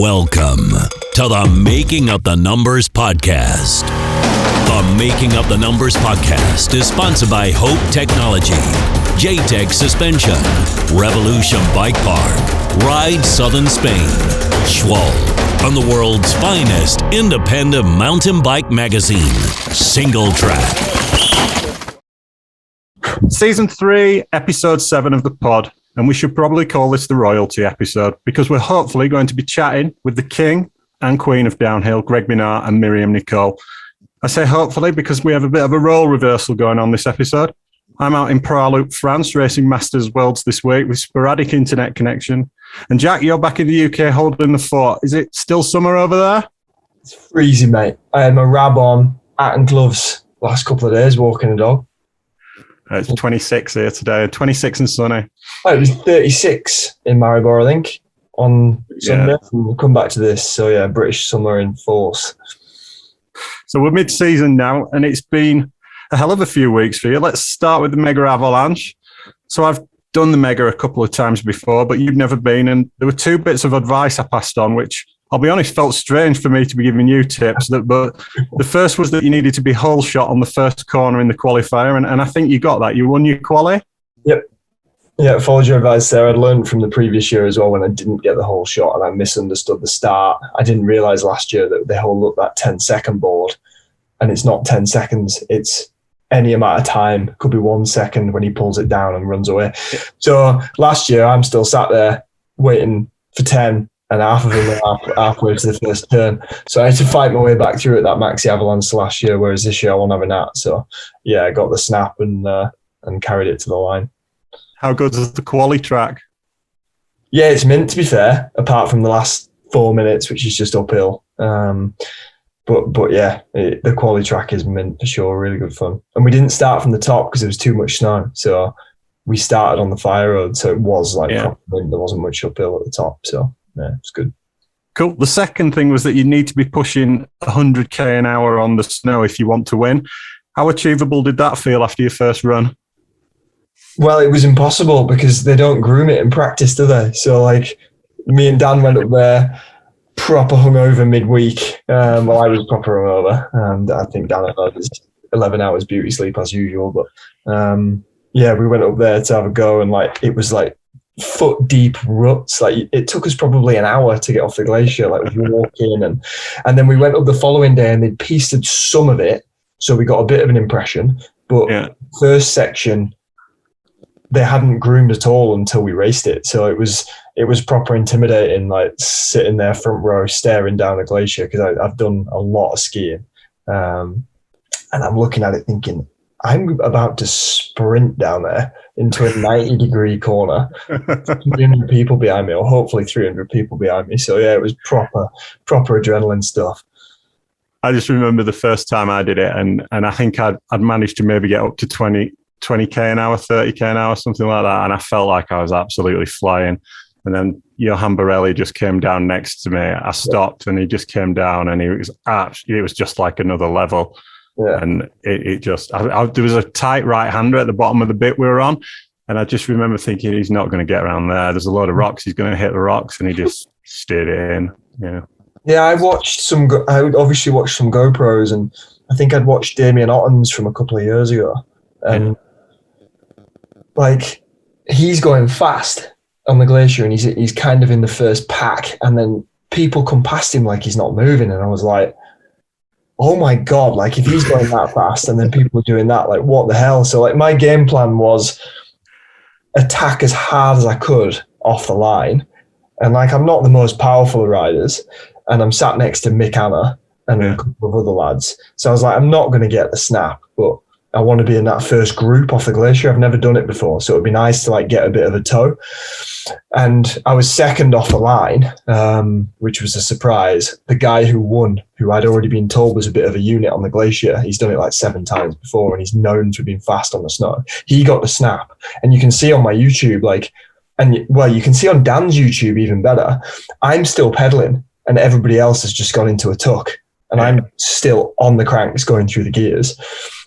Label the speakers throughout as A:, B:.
A: Welcome to the Making Up the Numbers podcast. The Making Up the Numbers podcast is sponsored by Hope Technology, J-Tech Suspension, Revolution Bike Park, Ride Southern Spain, Schwal, and the world's finest independent mountain bike magazine, Singletrack.
B: Season 3, episode 7 of the pod. And we should probably call this the royalty episode because we're hopefully going to be chatting with the king and queen of downhill, Greg Minnaar and Myriam Nicole. I say hopefully because we have a bit of a role reversal going on this episode. I'm out in Pralou, France, racing Masters Worlds this week with sporadic internet connection. And Jack, you're back in the UK holding the fort. Is it still summer over there?
C: It's freezing, mate. I had my rab on, hat and gloves last couple of days walking a dog.
B: It's 26 here today, 26 and sunny.
C: Oh, it was 36 in Maribor, I think, on Sunday. Yeah. We'll come back to this. So, yeah, British summer in force.
B: So we're mid-season now, and it's been a hell of a few weeks for you. Let's start with the Mega Avalanche. So I've done the Mega a couple of times before, but you've never been, and there were two bits of advice I passed on, which I'll be honest, felt strange for me to be giving you tips. But the first was that you needed to be hole shot on the first corner in the qualifier, and I think you got that. You won your quali?
C: Yep. Yeah, followed your advice there. I'd learned from the previous year as well when I didn't get the hole shot and I misunderstood the start. I didn't realise last year that they hold up that 10-second board, and it's not 10 seconds. It's any amount of time. Could be 1 second when he pulls it down and runs away. So last year, I'm still sat there waiting for 10. And half of them were halfway to the first turn. So I had to fight my way back through at that Maxi Avalanche last year, whereas this year I won't have a nat. So, yeah, I got the snap and carried it to the line.
B: How good is the quali track?
C: Yeah, it's mint, to be fair, apart from the last 4 minutes, which is just uphill. But yeah, the quali track is mint for sure, really good fun. And we didn't start from the top because there was too much snow. So we started on the fire road. So it was like, there wasn't much uphill at the top. So yeah, it's good.
B: Cool. The second thing was that you need to be pushing 100k an hour on the snow if you want to win. How achievable did that feel after your first run?
C: Well, it was impossible because they don't groom it in practice, do they? So, like, me and Dan went up there proper hungover midweek. Well, I was proper hungover, and I think Dan had his 11 hours beauty sleep as usual. But yeah, we went up there to have a go, and like it was like foot deep ruts. Like it took us probably an hour to get off the glacier. Like we walk in and then we went up the following day and they'd pieced some of it, so we got a bit of an impression. But first section they hadn't groomed at all until we raced it. So it was proper intimidating, like sitting there front row staring down the glacier because I've done a lot of skiing, and I'm looking at it thinking, I'm about to sprint down there into a 90-degree corner, 300 people behind me, or hopefully 300 people behind me. So, yeah, it was proper adrenaline stuff.
B: I just remember the first time I did it, and I think I'd managed to maybe get up to 20k an hour, 30k an hour, something like that, and I felt like I was absolutely flying. And then Johan Borelli just came down next to me. I stopped, and he just came down, and it was just like another level. Yeah. And it just, there was a tight right-hander at the bottom of the bit we were on. And I just remember thinking, he's not going to get around there. There's a load of rocks. He's going to hit the rocks. And he just steered it in. Yeah. Yeah,
C: I obviously watched some GoPros. And I think I'd watched Damien Ottens from a couple of years ago. And like, he's going fast on the glacier. And he's kind of in the first pack. And then people come past him like he's not moving. And I was like, oh my God, like if he's going that fast and then people are doing that, like what the hell? So like my game plan was attack as hard as I could off the line. And like I'm not the most powerful of riders, and I'm sat next to Mick Anna and a couple of other lads. So I was like, I'm not going to get the snap, but I want to be in that first group off the glacier. I've never done it before, so it'd be nice to like get a bit of a tow. And I was second off the line, which was a surprise. The guy who won, who I'd already been told was a bit of a unit on the glacier, he's done it like 7 times before, and he's known for being fast on the snow. He got the snap, and you can see on my YouTube, you can see on Dan's YouTube even better. I'm still pedaling, and everybody else has just gone into a tuck. And I'm still on the cranks going through the gears.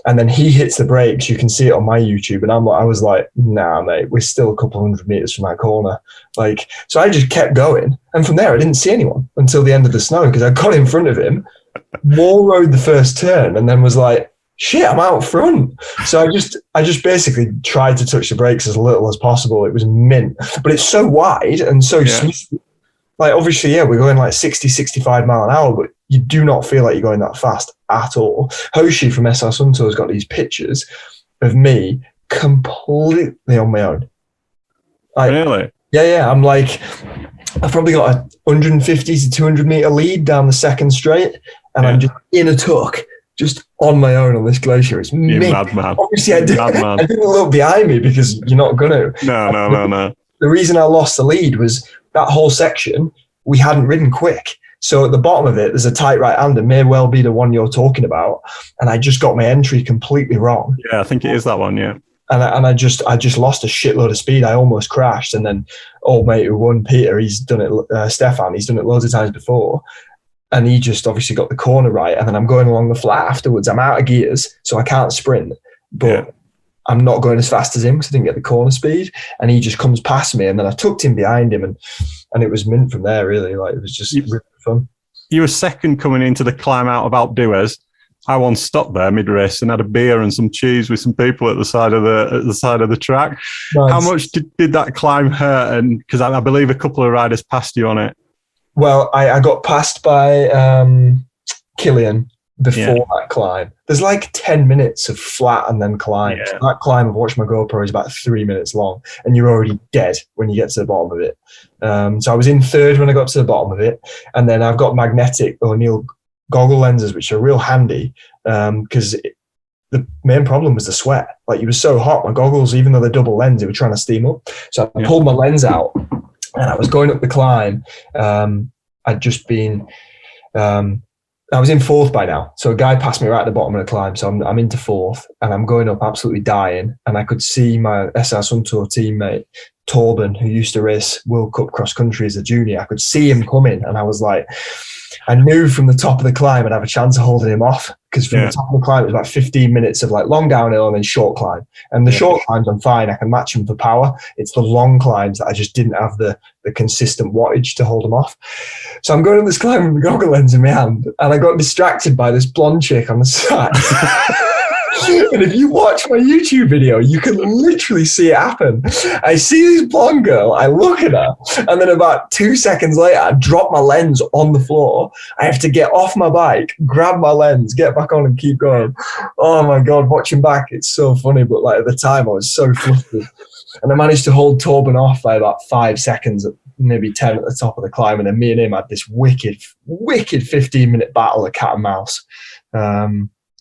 C: And then he hits the brakes. You can see it on my YouTube. And I was like, nah, mate, we're still a couple hundred meters from that corner. Like, so I just kept going. And from there, I didn't see anyone until the end of the snow because I got in front of him, wall rode the first turn, and then was like, shit, I'm out front. So I just basically tried to touch the brakes as little as possible. It was mint, but it's so wide and so smooth. Like, obviously, we're going like 60, 65 mile an hour, but you do not feel like you're going that fast at all. Hoshi from SR Suntour has got these pictures of me completely on my own.
B: Really?
C: Yeah. I'm like, I've probably got a 150 to 200 meter lead down the second straight, and I'm just in a tuck, just on my own on this glacier. It's me.
B: Madman.
C: Obviously, I didn't look behind me because you're not going to.
B: No.
C: The reason I lost the lead was that whole section, we hadn't ridden quick. So at the bottom of it, there's a tight right-hander, may well be the one you're talking about. And I just got my entry completely wrong.
B: Yeah, I think it is that one, yeah.
C: And I just lost a shitload of speed. I almost crashed. And then old mate who won, Peter, he's done it, Stefan, he's done it loads of times before. And he just obviously got the corner right. And then I'm going along the flat afterwards. I'm out of gears, so I can't sprint. But I'm not going as fast as him because I didn't get the corner speed. And he just comes past me. And then I tucked in behind him. And it was mint from there, really. Like, it was just really fun.
B: You were second coming into the climb out of Alpduez. I once stopped there mid-race and had a beer and some cheese with some people at the side of the track. Nice. How much did that climb hurt? And because I believe a couple of riders passed you on it. Well,
C: I got passed by Killian before that climb. There's like 10 minutes of flat and then climb.
B: Yeah.
C: So that climb, I've watched my GoPro, is about 3 minutes long, and you're already dead when you get to the bottom of it. So I was in third when I got to the bottom of it, and then I've got magnetic O'Neill goggle lenses, which are real handy because the main problem was the sweat. Like, you were so hot, my goggles, even though they're double lens, they were trying to steam up. So I pulled my lens out, and I was going up the climb. I'd just been... I was in fourth by now. So a guy passed me right at the bottom of the climb. So I'm into fourth, and I'm going up absolutely dying. And I could see my SR Suntour teammate, Torben, who used to race World Cup cross country as a junior. I could see him coming, and I was like, I knew from the top of the climb I'd have a chance of holding him off, because from the top of the climb it was about 15 minutes of like long downhill and then short climb. And the short climbs I'm fine, I can match him for power. It's the long climbs that I just didn't have the consistent wattage to hold him off. So I'm going on this climb with the goggle lens in my hand, and I got distracted by this blonde chick on the side. And if you watch my YouTube video, you can literally see it happen. I see this blonde girl, I look at her, and then about 2 seconds later, I drop my lens on the floor. I have to get off my bike, grab my lens, get back on and keep going. Oh my God, watching back, it's so funny. But like, at the time, I was so flustered. And I managed to hold Torben off by about 5 seconds, maybe 10 at the top of the climb. And then me and him had this wicked 15-minute battle of cat and mouse.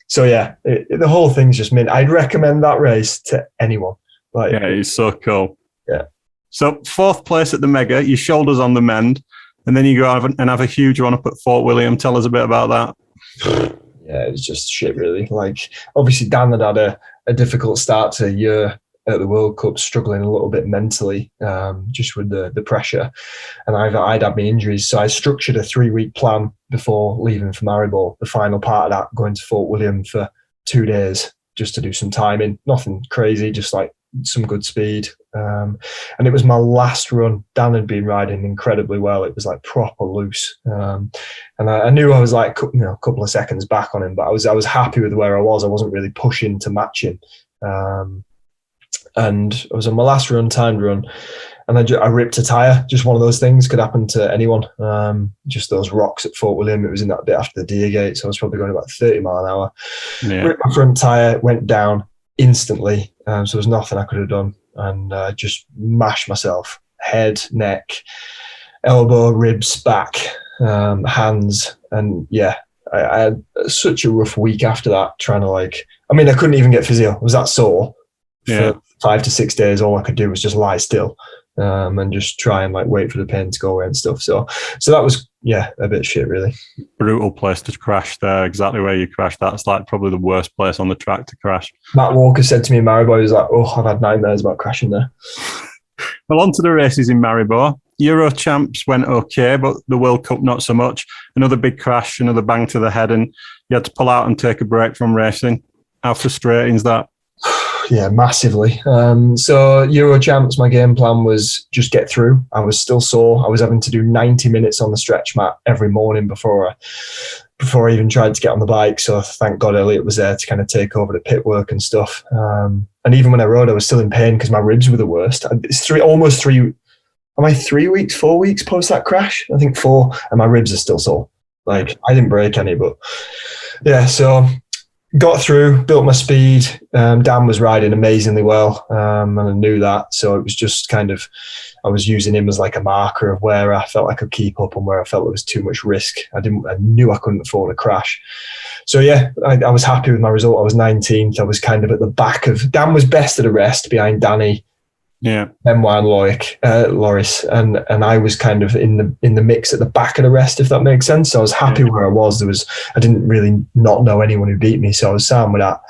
C: So yeah, the whole thing's just mint. I'd recommend that race to anyone. Like,
B: yeah, it's so cool.
C: Yeah.
B: So fourth place at the Mega, your shoulders on the mend, and then you go and have a huge one up at Fort William. Tell us a bit about that.
C: Yeah, it was just shit, really. Like, obviously Dan had a difficult start to a year at the World Cup, struggling a little bit mentally, just with the pressure. And I'd had my injuries. So I structured a 3-week plan before leaving for Maribor. The final part of that, going to Fort William for 2 days just to do some timing. Nothing crazy, just like some good speed. And it was my last run. Dan had been riding incredibly well. It was like proper loose. And I knew I was like, a couple of seconds back on him, but I was happy with where I was. I wasn't really pushing to match him. And I was on my last run, timed run, and I ripped a tyre. Just one of those things, could happen to anyone. Just those rocks at Fort William. It was in that bit after the Deer Gate, so I was probably going about 30 mile an hour. Yeah. Ripped my front tyre, went down instantly. So there was nothing I could have done, and just mashed myself, head, neck, elbow, ribs, back, hands, and yeah. I had such a rough week after that, trying to I couldn't even get physio. I was that sore.
B: Yeah.
C: For 5 to 6 days, all I could do was just lie still and just try and wait for the pain to go away and stuff. So that was, a bit shit, really.
B: Brutal place to crash there, exactly where you crashed. That's probably the worst place on the track to crash.
C: Matt Walker said to me in Maribor, he was like, I've had nightmares about crashing there.
B: Well, on to the races in Maribor. Euro Champs went okay, but the World Cup not so much. Another big crash, another bang to the head, and you had to pull out and take a break from racing. How frustrating is that?
C: Yeah, massively. So Euro Champs, my game plan was just get through. I was still sore. I was having to do 90 minutes on the stretch mat every morning before I even tried to get on the bike. So thank God Elliot was there to kind of take over the pit work and stuff. And even when I rode, I was still in pain because my ribs were the worst. It's 4 weeks post that crash? I think 4, and my ribs are still sore. Like, I didn't break any, but yeah, so got through, built my speed. Dan was riding amazingly well, and I knew that. So it was just kind of, I was using him as like a marker of where I felt I could keep up and where I felt it was too much risk. I knew I couldn't afford a crash. So yeah, I was happy with my result. I was 19th. I was kind of at the back of, Dan was best at the rest behind Danny.
B: Yeah,
C: Memoir and Loris, and I was kind of in the mix at the back of the rest, if that makes sense. So I was happy where I was. I didn't really not know anyone who beat me, so I was sound with that.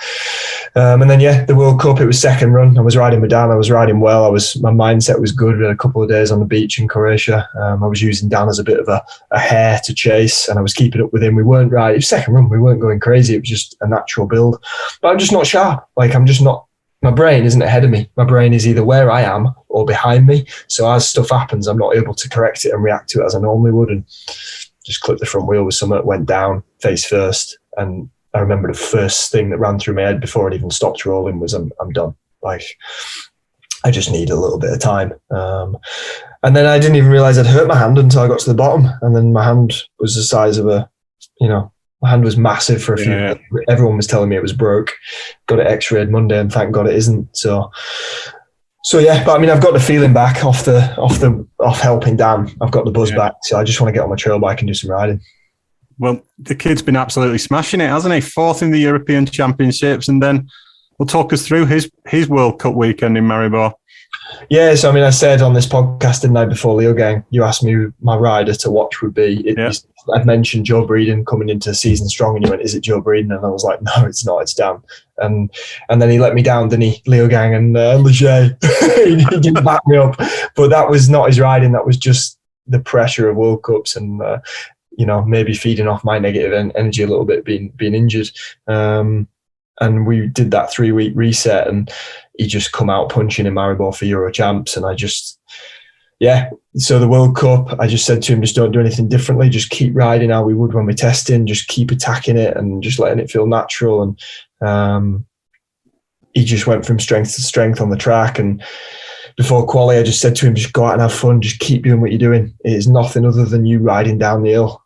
C: And then the World Cup, it was second run. I was riding with Dan. I was riding well. My mindset was good. We had a couple of days on the beach in Croatia. I was using Dan as a bit of a hare to chase, and I was keeping up with him. We weren't right. It was second run. We weren't going crazy. It was just a natural build. But I'm just not sharp. Like, I'm just not. My brain isn't ahead of me. My brain is either where I am or behind me. So as stuff happens, I'm not able to correct it and react to it as I normally would. And just clipped the front wheel with something, went down face first. And I remember the first thing that ran through my head before it even stopped rolling was I'm done. Like, I just need a little bit of time. And then I didn't even realize I'd hurt my hand until I got to the bottom. And then my hand was the size of my hand was massive for a few days. Everyone was telling me it was broke. Got it x-rayed Monday, and thank God it isn't. So yeah, but I mean, I've got the feeling back off helping Dan. I've got the buzz back. So I just want to get on my trail bike and do some riding.
B: Well, the kid's been absolutely smashing it, hasn't he? 4th in the European Championships, and then we'll talk us through his World Cup weekend in Maribor.
C: Yeah, so I mean, I said on this podcast, didn't I, before Leogang, you asked me who my rider to watch would be. I'd mentioned Joe Breeden coming into the season strong, and you went, is it Joe Breeden? And I was like, no, it's not, it's Dan. And then he let me down, didn't he? Leogang and Leger. He didn't back me up. But that was not his riding. That was just the pressure of World Cups and, maybe feeding off my negative energy a little bit, being injured. And we did that 3-week reset, and he just come out punching in Maribor for Euro Champs. And I just, so the World Cup, I just said to him, just don't do anything differently. Just keep riding how we would when we're testing. Just keep attacking it and just letting it feel natural. And he just went from strength to strength on the track. And before quali, I just said to him, just go out and have fun. Just keep doing what you're doing. It is nothing other than you riding down the hill.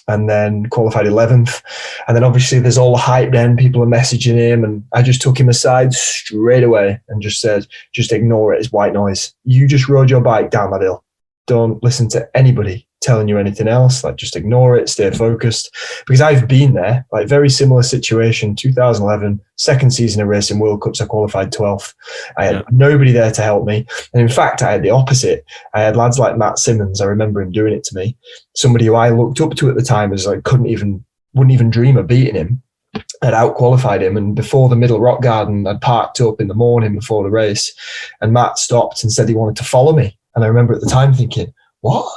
C: And then qualified 11th. And then obviously there's all the hype then, people are messaging him, and I just took him aside straight away and just said, just ignore it, it's white noise. You just rode your bike down that hill. Don't listen to anybody telling you anything else. Like, just ignore it, stay focused. Because I've been there, like, very similar situation, 2011, second season of racing World Cups, I qualified 12th. I had nobody there to help me. And in fact, I had the opposite. I had lads like Matt Simmons, I remember him doing it to me. Somebody who I looked up to at the time as like, wouldn't even dream of beating him. I'd out-qualified him, and before the Middle Rock Garden, I'd parked up in the morning before the race, and Matt stopped and said he wanted to follow me. And I remember at the time thinking, what?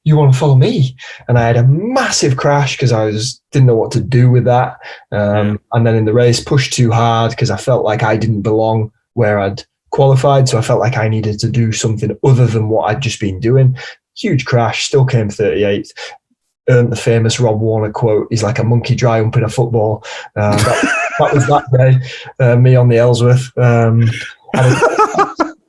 C: You want to follow me? And I had a massive crash because I didn't know what to do with that. And then in the race, pushed too hard because I felt like I didn't belong where I'd qualified. So I felt like I needed to do something other than what I'd just been doing. Huge crash, still came 38th. Earned the famous Rob Warner quote, he's like a monkey dry humping a football. That was that day, me on the Ellsworth.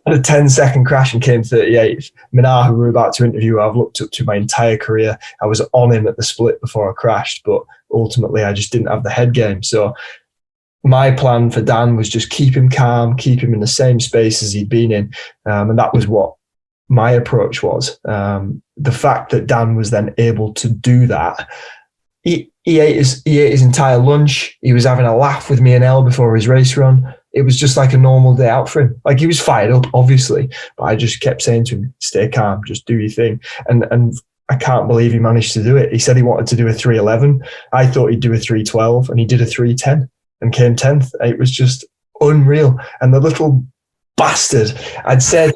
C: Had a 10-second crash and came 38th. Minnaar, who we were about to interview, I've looked up to my entire career. I was on him at the split before I crashed, but ultimately I just didn't have the head game. So my plan for Dan was just keep him calm, keep him in the same space as he'd been in. And that was what my approach was. The fact that Dan was then able to do that, he ate his entire lunch. He was having a laugh with me and Elle before his race run. It was just like a normal day out for him. Like, he was fired up, obviously, but I just kept saying to him, stay calm, just do your thing. And I can't believe he managed to do it. He said he wanted to do a 3:11. I thought he'd do a 3:12, and he did a 3:10 and came 10th. It was just unreal. And the little bastard, I'd said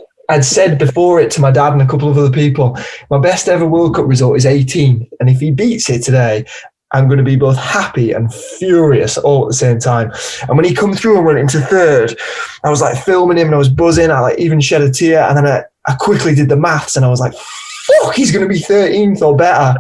C: before it to my dad and a couple of other people, my best ever World Cup result is 18th. And if he beats it today, I'm going to be both happy and furious all at the same time. And when he come through and went into third, I was like filming him and I was buzzing. I like even shed a tear. And then I quickly did the maths and I was like, fuck, he's going to be 13th or better.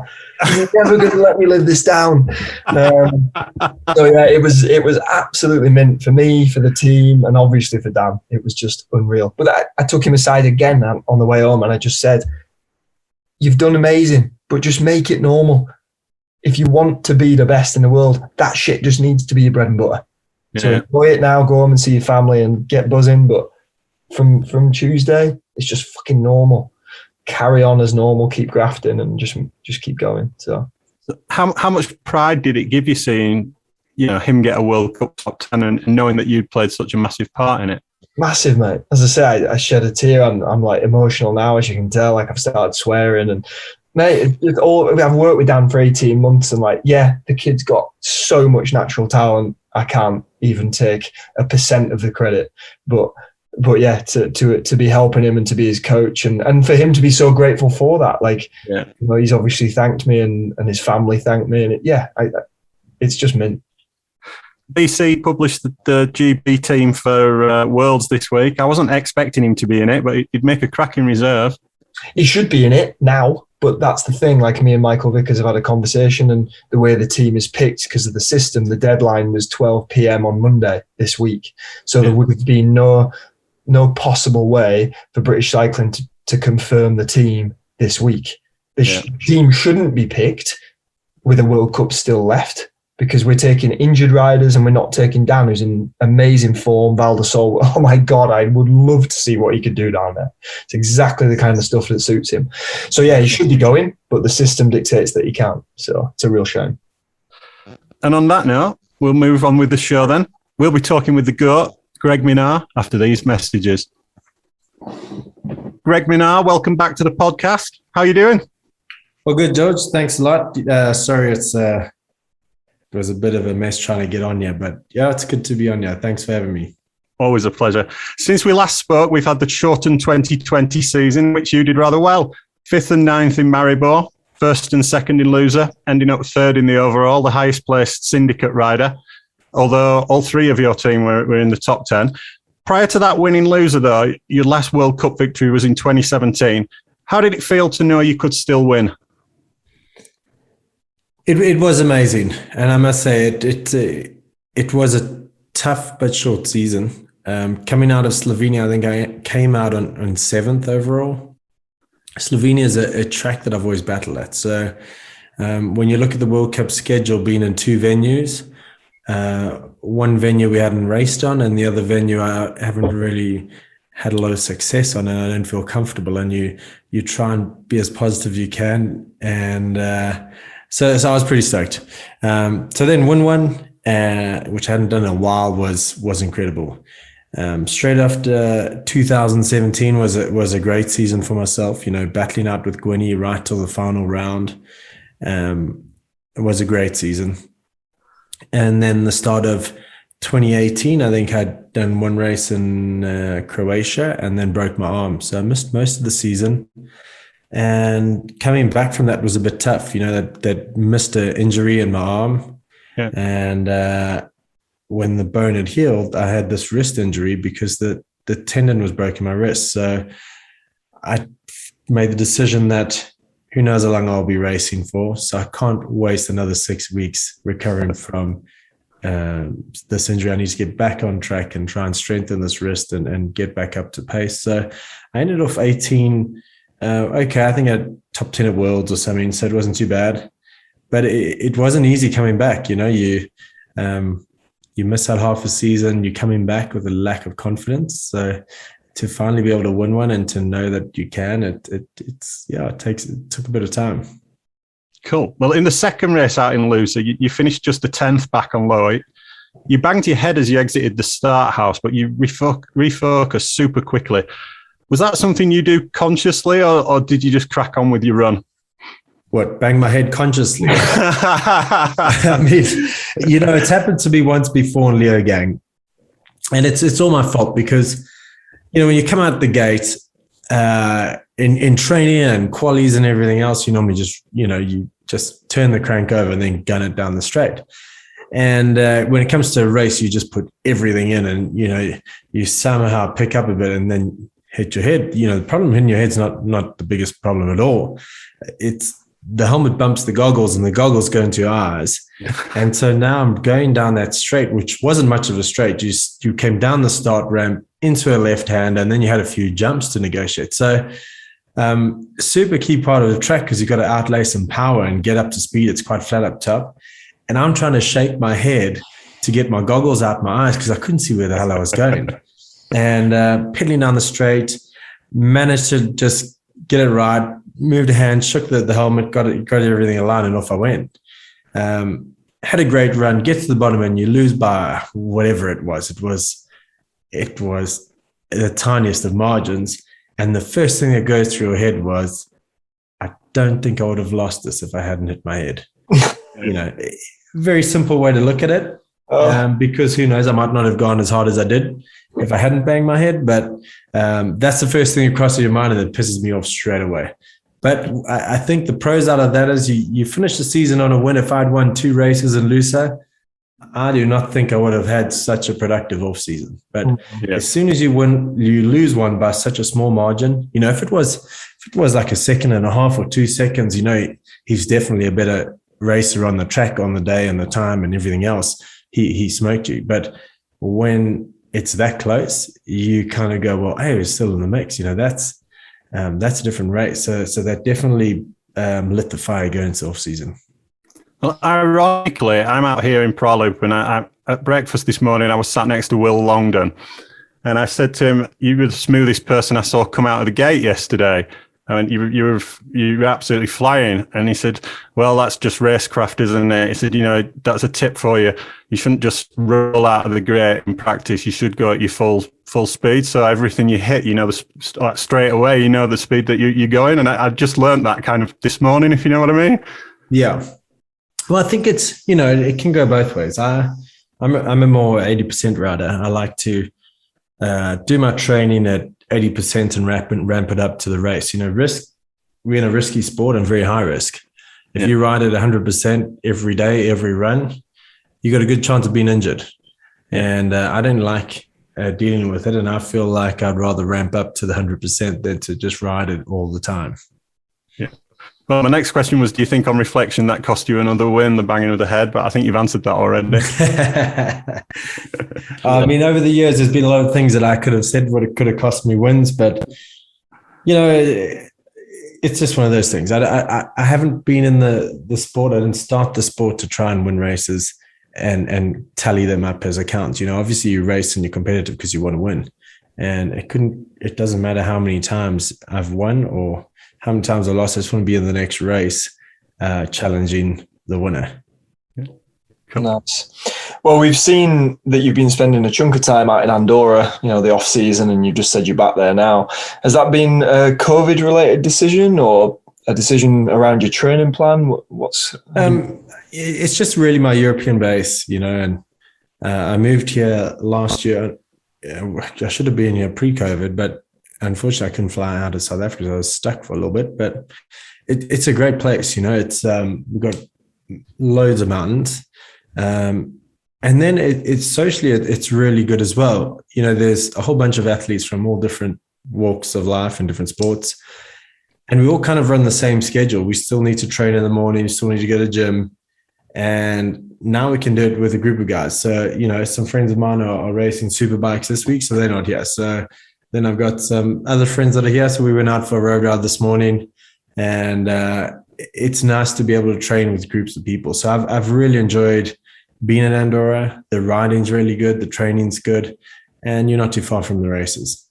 C: He's never going to let me live this down. So yeah, it was absolutely mint for me, for the team, and obviously for Dan. It was just unreal. But I took him aside again on the way home and I just said, you've done amazing, but just make it normal. If you want to be the best in the world, that shit just needs to be your bread and butter. Yeah. So enjoy it now, go home and see your family and get buzzing. But from Tuesday, it's just fucking normal. Carry on as normal, keep grafting and just keep going. So
B: how much pride did it give you seeing, him get a World Cup top 10 and knowing that you'd played such a massive part in it?
C: Massive, mate. As I say, I shed a tear. I'm like emotional now, as you can tell. Like I've started swearing and mate, I've worked with Dan for 18 months and the kid's got so much natural talent. I can't even take 1% of the credit, but yeah, to be helping him and to be his coach and for him to be so grateful for that. He's obviously thanked me and his family thanked me. And it's just mint.
B: BC published the GB team for Worlds this week. I wasn't expecting him to be in it, but he'd make a cracking reserve.
C: He should be in it now, but that's the thing. Like me and Michael Vickers have had a conversation, and the way the team is picked because of the system, the deadline was 12 p.m. on Monday this week. So there would have been no possible way for British Cycling to confirm the team this week. The team shouldn't be picked with a World Cup still left, because we're taking injured riders and we're not taking Dan, who's in amazing form. Val de Sol, oh my God, I would love to see what he could do down there. It's exactly the kind of stuff that suits him. So yeah, he should be going, but the system dictates that he can't. So it's a real shame.
B: And on that note, we'll move on with the show then. We'll be talking with the GOAT, Greg Minnaar, after these messages. Greg Minnaar, welcome back to the podcast. How are you doing?
D: Well, good, George. Thanks a lot. Sorry, it was a bit of a mess trying to get on here, but yeah, it's good to be on here. Thanks for having me.
B: Always a pleasure. Since we last spoke, we've had the shortened 2020 season, which you did rather well. 5th and 9th in Maribor, 1st and 2nd in Loser, ending up 3rd in the overall, the highest placed syndicate rider, although all 3 of your team were in the top 10. Prior to that win in Loser, though, your last World Cup victory was in 2017. How did it feel to know you could still win?
D: It was amazing, and I must say it was a tough but short season. Coming out of Slovenia, I think I came out on 7th overall. Slovenia is a track that I've always battled at. So when you look at the World Cup schedule being in 2 venues, one venue we hadn't raced on, and the other venue I haven't really had a lot of success on, and I don't feel comfortable. And you try and be as positive as you can, and So I was pretty stoked. So then win one, which I hadn't done in a while, was incredible. Straight after 2017 was a great season for myself. Battling out with Gwynny right till the final round. It was a great season. And then the start of 2018, I think I'd done one race in Croatia and then broke my arm. So I missed most of the season. And coming back from that was a bit tough, that missed an injury in my arm. Yeah. And when the bone had healed, I had this wrist injury because the tendon was broken my wrist. So I made the decision that who knows how long I'll be racing for. So I can't waste another 6 weeks recovering from this injury. I need to get back on track and try and strengthen this wrist and get back up to pace. So I ended off 18. I think I had top 10 at Worlds or something, so it wasn't too bad. But it wasn't easy coming back. You miss out half a season, you're coming back with a lack of confidence. So to finally be able to win one and to know that you can, it took a bit of time.
B: Cool. Well, in the second race out in Loser, you finished just the 10th back on low. You banged your head as you exited the start house, but you refocused super quickly. Was that something you do consciously, or did you just crack on with your run?
D: What, bang my head consciously? I mean, it's happened to me once before in Leo Gang. And it's all my fault because, when you come out the gate in training and qualies and everything else, you normally just, you just turn the crank over and then gun it down the straight. And when it comes to a race, you just put everything in, and you somehow pick up a bit and then hit your head. The problem hitting your head's not the biggest problem at all. It's the helmet bumps the goggles, and the goggles go into your eyes. And so now I'm going down that straight, which wasn't much of a straight. You came down the start ramp into a left hand, and then you had a few jumps to negotiate. So super key part of the track, because you've got to outlay some power and get up to speed. It's quite flat up top. And I'm trying to shake my head to get my goggles out my eyes because I couldn't see where the hell I was going. And pedaling down the straight, managed to just get it right, moved a hand, shook the helmet, got everything aligned, and off I went. Had a great run, get to the bottom, and you lose by whatever it was. It was the tiniest of margins. And the first thing that goes through your head was, I don't think I would have lost this if I hadn't hit my head. Very simple way to look at it, because who knows, I might not have gone as hard as I did if I hadn't banged my head. But that's the first thing that crosses your mind, and it pisses me off straight away. But I think the pros out of that is you finish the season on a win. If I'd won 2 races in Lusa, I do not think I would have had such a productive off season. But as soon as you lose one by such a small margin, if it was like a second and a half or 2 seconds, he's definitely a better racer on the track on the day and the time and everything else. He smoked you. But when it's that close, you kind of go, well, hey, we're still in the mix. That's a different race. So that definitely lit the fire going into off season.
B: Well, ironically, I'm out here in Proloop, and I at breakfast this morning, I was sat next to Will Longdon, and I said to him, "You were the smoothest person I saw come out of the gate yesterday. I mean, you were absolutely flying." And he said, "Well, that's just racecraft, isn't it?" He said, "That's a tip for you. You shouldn't just roll out of the gate in practice. You should go at your full speed. So everything you hit, straight away, the speed that you're going." And I just learned that kind of this morning, if you know what I mean.
D: Yeah. Well, I think it's, it can go both ways. I'm a more 80% rider. I like to do my training at 80% and ramp it up to the race. We're in a risky sport and very high risk. If you ride at 100% every day, every run, you got a good chance of being injured. And I don't like dealing with it. And I feel like I'd rather ramp up to the 100% than to just ride it all the time.
B: Yeah. Well, my next question was, do you think on reflection that cost you another win, the banging of the head? But I think you've answered that already.
D: I mean, over the years, there's been a lot of things that I could have said what it could have cost me wins. But, it's just one of those things. I haven't been in the sport. I didn't start the sport to try and win races and tally them up as accounts. Obviously you race and you're competitive because you want to win. And it doesn't matter how many times I've won or how many times I lost. I just want to be in the next race, challenging the winner.
C: Nice. Well, we've seen that you've been spending a chunk of time out in Andorra, the off season, and you just said you're back there now. Has that been a COVID related decision or a decision around your training plan?
D: It's just really my European base, and I moved here last year. I should have been here pre-COVID, but unfortunately I couldn't fly out of South Africa. So I was stuck for a little bit, but it's a great place. It's we've got loads of mountains. And then it's socially, it's really good as well. There's a whole bunch of athletes from all different walks of life and different sports. And we all kind of run the same schedule. We still need to train in the morning. We still need to go to the gym. And now we can do it with a group of guys. So, some friends of mine are racing super bikes this week, so they're not here. So then I've got some other friends that are here. So we went out for a road ride this morning, and it's nice to be able to train with groups of people. So I've really enjoyed being in Andorra. The riding's really good. The training's good. And you're not too far from the races.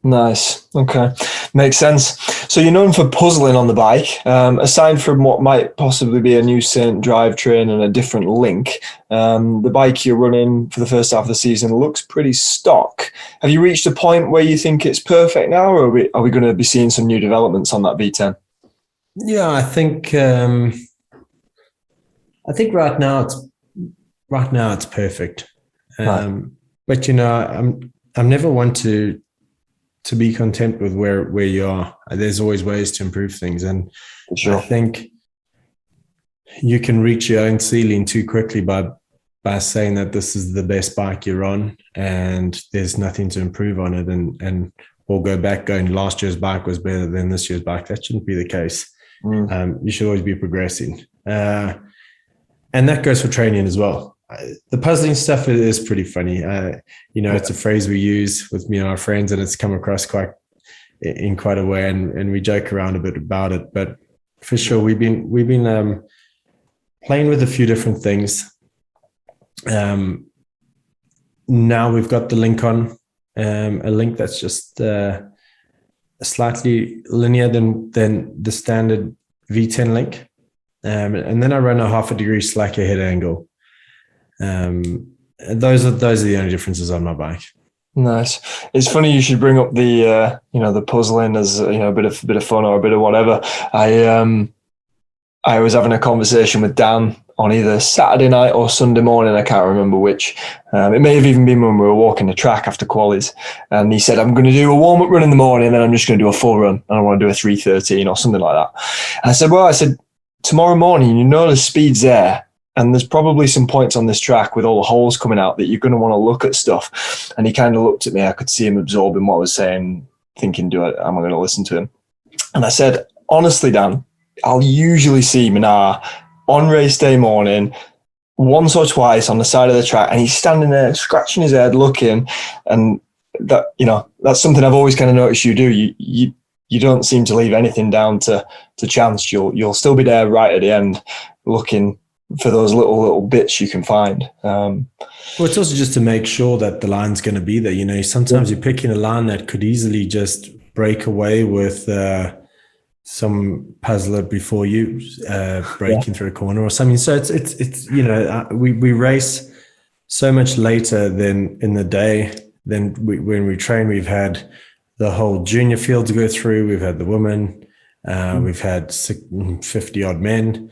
C: Nice. Okay. Makes sense. So you're known for puzzling on the bike. Aside from what might possibly be a new Saint drivetrain and a different link, the bike you're running for the first half of the season looks pretty stock. Have you reached a point where you think it's perfect now, or are we going to be seeing some new developments on that V10?
D: Yeah, I think right now it's perfect. But I'm never one to be content with where you are. There's always ways to improve things, and sure. I think you can reach your own ceiling too quickly by saying that this is the best bike you're on and there's nothing to improve on it, and or go back going last year's bike was better than this year's bike. That shouldn't be the case. You should always be progressing. And that goes for training as well. The puzzling stuff is pretty funny. It's a phrase we use with me and our friends, and it's come across in quite a way, and we joke around a bit about it. But for sure, we've been playing with a few different things. Now we've got the link on, a link that's just slightly linear than the standard V10 link, and then I run a 0.5 degree slacker head angle. Those are the only differences on my bike.
C: Nice. It's funny you should bring up the the puzzling as a bit of fun or a bit of whatever. I was having a conversation with Dan on either Saturday night or Sunday morning. I can't remember which. It may have even been when we were walking the track after qualies. And he said, I'm going to do a warm-up run in the morning, and then I'm just going to do a full run. And I want to do a 3:13 or something like that. And I said, tomorrow morning, the speed's there. And there's probably some points on this track with all the holes coming out that you're going to want to look at stuff. And he kind of looked at me. I could see him absorbing what I was saying, thinking, am I going to listen to him? And I said, honestly, Dan, I'll usually see Minnaar on race day morning once or twice on the side of the track, and he's standing there scratching his head looking, and that's something I've always kind of noticed you do. You don't seem to leave anything down to chance. You'll still be there right at the end looking for those little bits you can find. Well,
D: it's also just to make sure that the line's going to be there. Sometimes you're picking a line that could easily just break away with some puzzler before you breaking through a corner or something. So it's we race so much later than in the day than when we train. We've had the whole junior field to go through. We've had the women. We've had 50 odd men.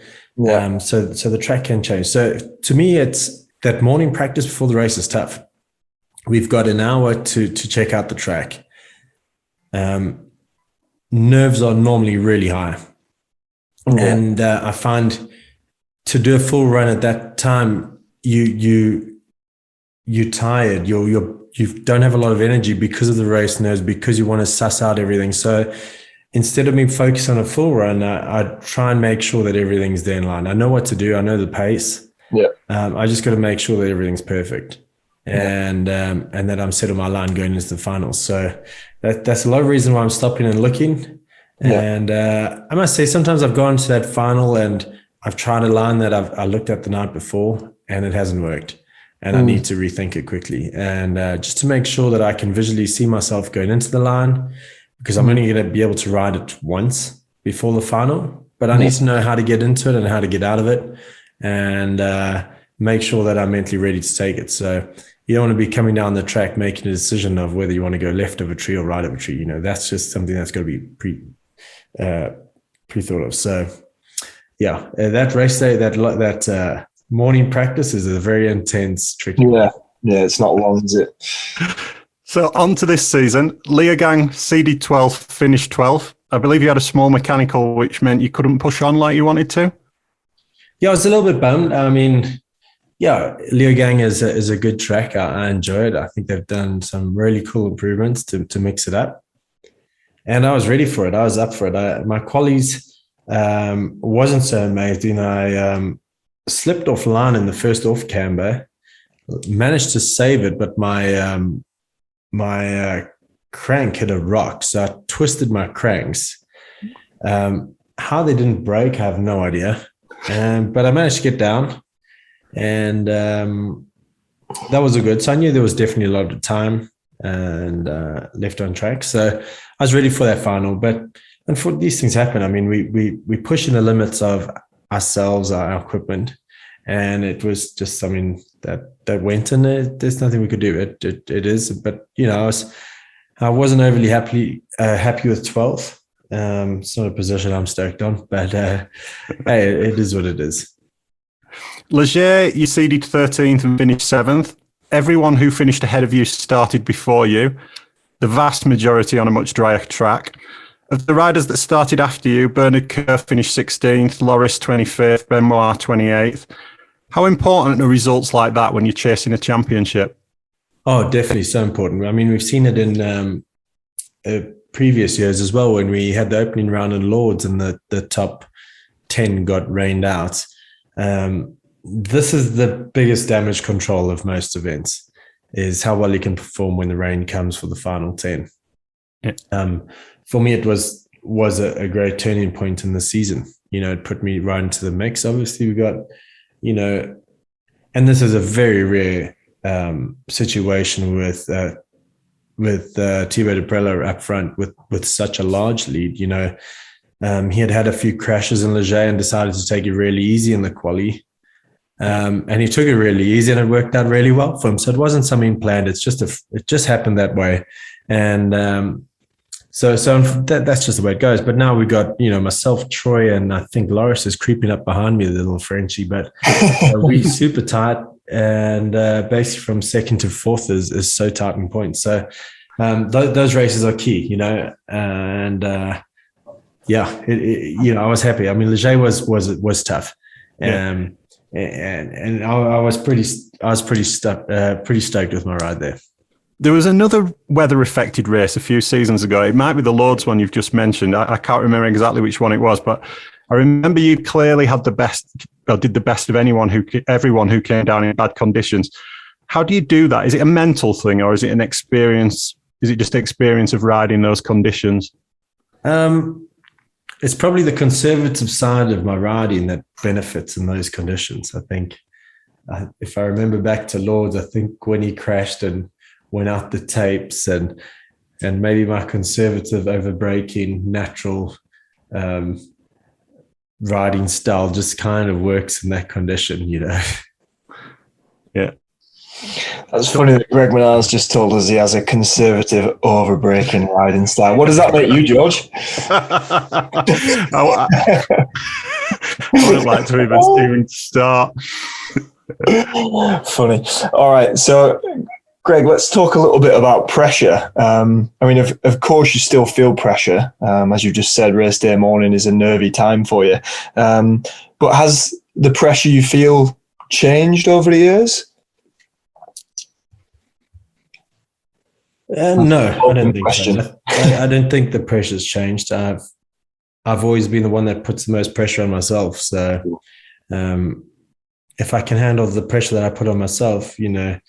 D: So the track can change. So to me, it's that morning practice before the race is tough. We've got an hour to check out the track. Nerves are normally really high. And I find to do a full run at that time, you're tired. You don't have a lot of energy because of the race nerves, because you want to suss out everything. So instead of me focus on a full run, I try and make sure that everything's there in line. I know what to do. I know the pace. I just got to make sure that everything's perfect, and that I'm set on my line going into the finals. So that's a lot of reason why I'm stopping and looking. And I must say, sometimes I've gone to that final and I've tried a line that I looked at the night before and it hasn't worked, and I need to rethink it quickly, and just to make sure that I can visually see myself going into the line. Because I'm only going to be able to ride it once before the final, but I need to know how to get into it and how to get out of it, and make sure that I'm mentally ready to take it. So you don't want to be coming down the track making a decision of whether you want to go left of a tree or right of a tree. That's just something that's got to be pre-thought of. So that race day, that morning practice is a very intense, tricky one.
C: Yeah, it's not long, is it?
B: So on to this season, Leogang seeded 12th, finished 12th. I believe you had a small mechanical, which meant you couldn't push on like you wanted to.
D: Yeah, I was a little bit bummed. I mean, Leogang is a good track. I enjoy it. I think they've done some really cool improvements to mix it up. And I was ready for it. I was up for it. My qualies wasn't so amazing. I slipped offline in the first off camber, managed to save it, but my crank hit a rock, so I twisted my cranks. How they didn't break, I have no idea. But I managed to get down, and that was a good. So I knew there was definitely a lot of time and left on track. So I was ready for that final. But for these things happen. I mean, we push in the limits of ourselves, our equipment, and it was just something that went, and there's nothing we could do. It is, but I wasn't overly happy with 12th. It's not a position I'm stoked on, but hey, it is what it is.
B: Leger, you seeded 13th and finished 7th. Everyone who finished ahead of you started before you, the vast majority on a much drier track. Of the riders that started after you, Bernard Kerr finished 16th, Loris 25th, Benoit 28th. How important are results like that when you're chasing a championship?
D: Oh, definitely so important. I mean, we've seen it in previous years as well when we had the opening round in Lords and the top 10 got rained out. This is the biggest damage control of most events, is how well you can perform when the rain comes for the final 10. Yeah. For me, it was a great turning point in the season. It put me right into the mix. Obviously, we got, and this is a very rare situation with Thibaut Deprella up front with such a large lead. He had a few crashes in Leger and decided to take it really easy in the quali. And he took it really easy and it worked out really well for him. So it wasn't something planned. It just happened that way. And so that's just the way it goes. But now we got, myself, Troy, and I think Loris is creeping up behind me, the little Frenchie, but we super tight. And basically from second to fourth is so tight in points. So those races are key, and I was happy. I mean, Leger was tough. And I was pretty stoked with my ride there.
B: There was another weather-affected race a few seasons ago. It might be the Lords one you've just mentioned. I can't remember exactly which one it was, but I remember you clearly had the best, or did the best of everyone who came down in bad conditions. How do you do that? Is it a mental thing, or is it an experience? Is it just the experience of riding those conditions?
D: It's probably the conservative side of my riding that benefits in those conditions. I think, if I remember back to Lords, I think when he crashed and went out the tapes, and maybe my conservative overbraking natural riding style just kind of works in that condition,
B: Yeah.
C: That's funny that Greg Minnaar's just told us he has a conservative overbraking riding style. What does that make you, George?
B: I wouldn't like to even start.
C: Funny. All right, so Greg, let's talk a little bit about pressure. I mean, of course, you still feel pressure. As you just said, race day morning is a nervy time for you. But has the pressure you feel changed over the years?
D: No, I don't think so. I don't think the pressure's changed. I've always been the one that puts the most pressure on myself. So if I can handle the pressure that I put on myself, then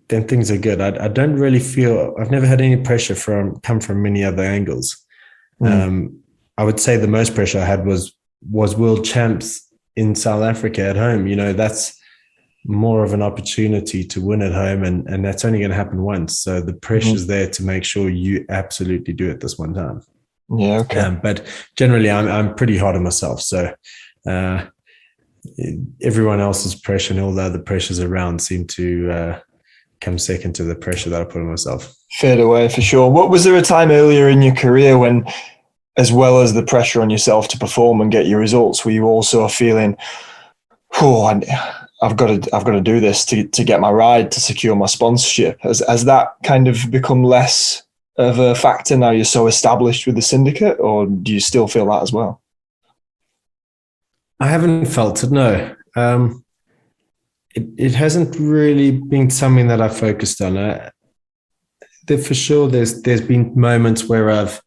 D: things are good. I don't really feel, I've never had any pressure come from many other angles. I would say the most pressure I had was world champs in South Africa at home. That's more of an opportunity to win at home, and that's only going to happen once. So the pressure's there to make sure you absolutely do it this one time.
C: Yeah, okay.
D: But generally, I'm pretty hard on myself. So everyone else's pressure and all the other pressures around seem to come second to the pressure that I put on myself.
C: Fade away for sure. What was there a time earlier in your career when, as well as the pressure on yourself to perform and get your results, were you also feeling, I've got to do this to get my ride, to secure my sponsorship? Has that kind of become less of a factor now you're so established with the syndicate, or do you still feel that as well?
D: I haven't felt it, no. It hasn't really been something that I've focused on. For sure, there's been moments where I've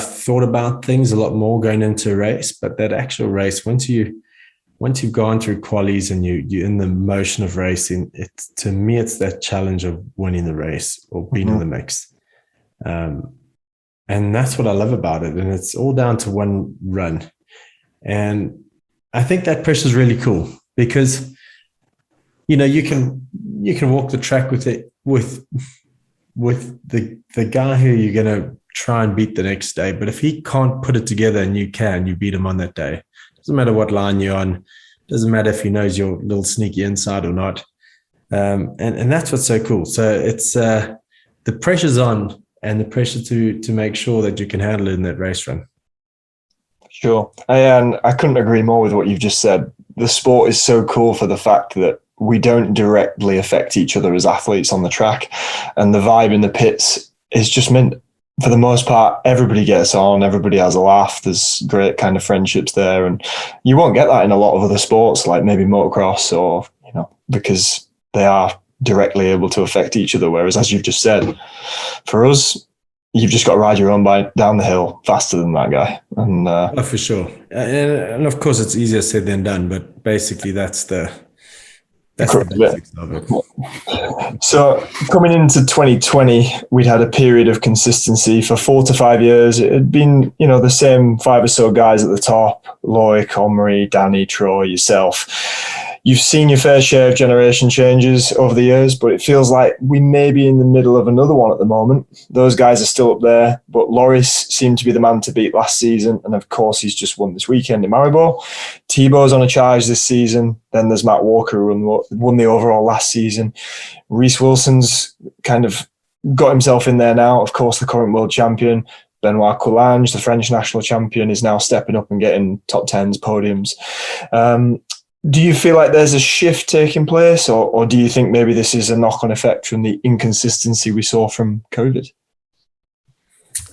D: thought about things a lot more going into a race, but that actual race, once you've gone through qualies and you're in the motion of racing, to me it's that challenge of winning the race or being in the mix. And that's what I love about it. And it's all down to one run. And I think that pressure is really cool because, you can walk the track with the guy who you're going to try and beat the next day. But if he can't put it together and you beat him on that day. Doesn't matter what line you're on. Doesn't matter if he knows your little sneaky inside or not. And that's what's so cool. So it's the pressure's on, and the pressure to make sure that you can handle it in that race run.
C: Sure. And I couldn't agree more with what you've just said. The sport is so cool for the fact that we don't directly affect each other as athletes on the track, and the vibe in the pits is just mint. For the most part, everybody gets on, everybody has a laugh. There's great kind of friendships there, and you won't get that in a lot of other sports, like maybe motocross, or because they are directly able to affect each other. Whereas, as you've just said, for us, you've just got to ride your own bike down the hill faster than that guy. And
D: oh, for sure. And of course, it's easier said than done, but basically that's the basics of it.
C: So coming into 2020, we'd had a period of consistency for 4 to 5 years. It had been, the same 5 or so guys at the top: Loic, Omri, Danny, Troy, yourself. You've seen your fair share of generation changes over the years, but it feels like we may be in the middle of another one at the moment. Those guys are still up there, but Loris seemed to be the man to beat last season. And of course, he's just won this weekend in Maribor. Thibaut's on a charge this season. Then there's Matt Walker, who won the overall last season. Reece Wilson's kind of got himself in there now. Of course, the current world champion. Benoit Coulange, the French national champion, is now stepping up and getting top 10s, podiums. Do you feel like there's a shift taking place, or do you think maybe this is a knock-on effect from the inconsistency we saw from COVID?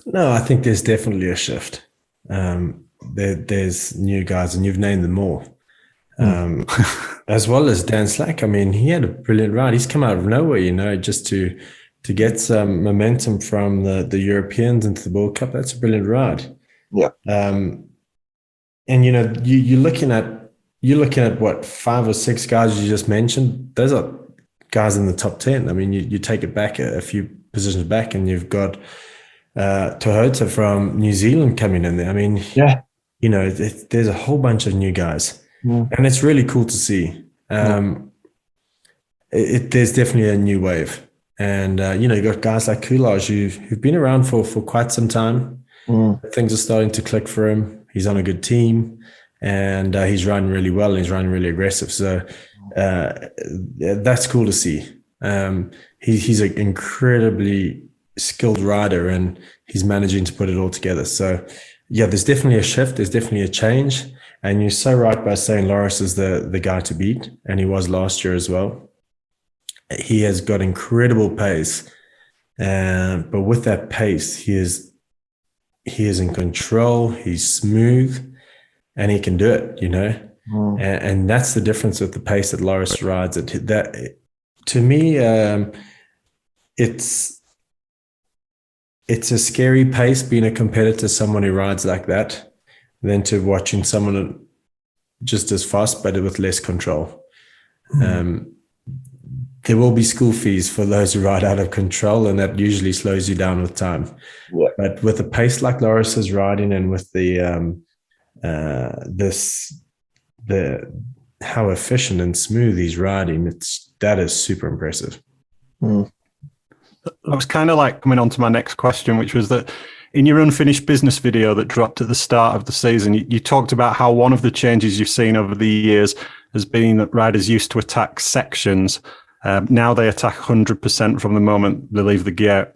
D: No, I think there's definitely a shift. There's new guys, and you've named them all. As well as Dan Slack. I mean, he had a brilliant ride. He's come out of nowhere, just to get some momentum from the Europeans into the World Cup. That's a brilliant ride.
C: Yeah.
D: And you're looking at what, 5 or 6 guys you just mentioned. Those are guys in the top 10. I mean, you take it back a few positions back, and you've got Toyota from New Zealand coming in there. I mean,
C: yeah,
D: there's a whole bunch of new guys, and it's really cool to see. There's definitely a new wave, and you've got guys like Coulage who've been around for quite some time. Things are starting to click for him. He's on a good team. And he's running really well, and he's running really aggressive. So that's cool to see. He's an incredibly skilled rider, and he's managing to put it all together. So, yeah, there's definitely a shift. There's definitely a change. And you're so right by saying Loris is the guy to beat, and he was last year as well. He has got incredible pace, but with that pace, he is in control. He's smooth. And he can do it, and that's the difference with the pace that Loris rides. That to me, it's a scary pace being a competitor, someone who rides like that, than to watching someone just as fast but with less control. There will be school fees for those who ride out of control, and that usually slows you down with time. Yeah. But with a pace like Loris is riding, and with how efficient and smooth he's riding, that is super impressive.
B: I was kind of like coming on to my next question, which was that in your unfinished business video that dropped at the start of the season, you talked about how one of the changes you've seen over the years has been that riders used to attack sections. Now they attack 100% from the moment they leave the gear.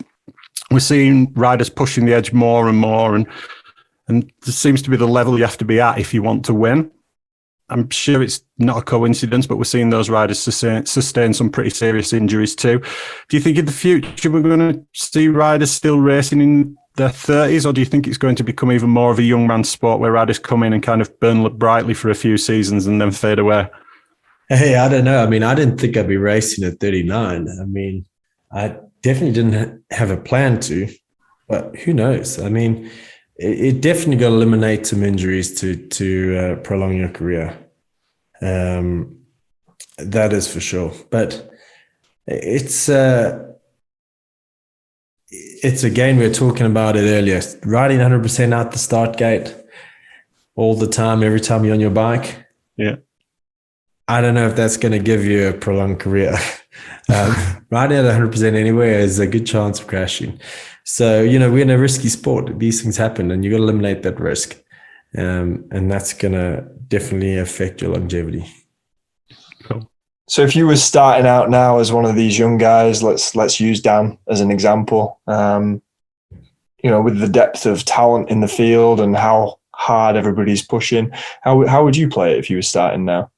B: We're seeing riders pushing the edge more and more, and this seems to be the level you have to be at if you want to win. I'm sure it's not a coincidence, but we're seeing those riders sustain some pretty serious injuries too. Do you think in the future we're going to see riders still racing in their 30s, or do you think it's going to become even more of a young man's sport where riders come in and kind of burn brightly for a few seasons and then fade away?
D: Hey, I don't know. I mean, I didn't think I'd be racing at 39. I mean, I definitely didn't have a plan to, but who knows? I mean, it definitely got to eliminate some injuries to prolong your career. That is for sure. But it's again, we were talking about it earlier, riding 100% out the start gate all the time, every time you're on your bike.
B: Yeah.
D: I don't know if that's going to give you a prolonged career. Riding at 100% anywhere is a good chance of crashing. So, we're in a risky sport. These things happen, and you got to eliminate that risk. And that's going to definitely affect your longevity.
B: Cool.
C: So if you were starting out now as one of these young guys, let's use Dan as an example, with the depth of talent in the field and how hard everybody's pushing, how would you play it if you were starting now?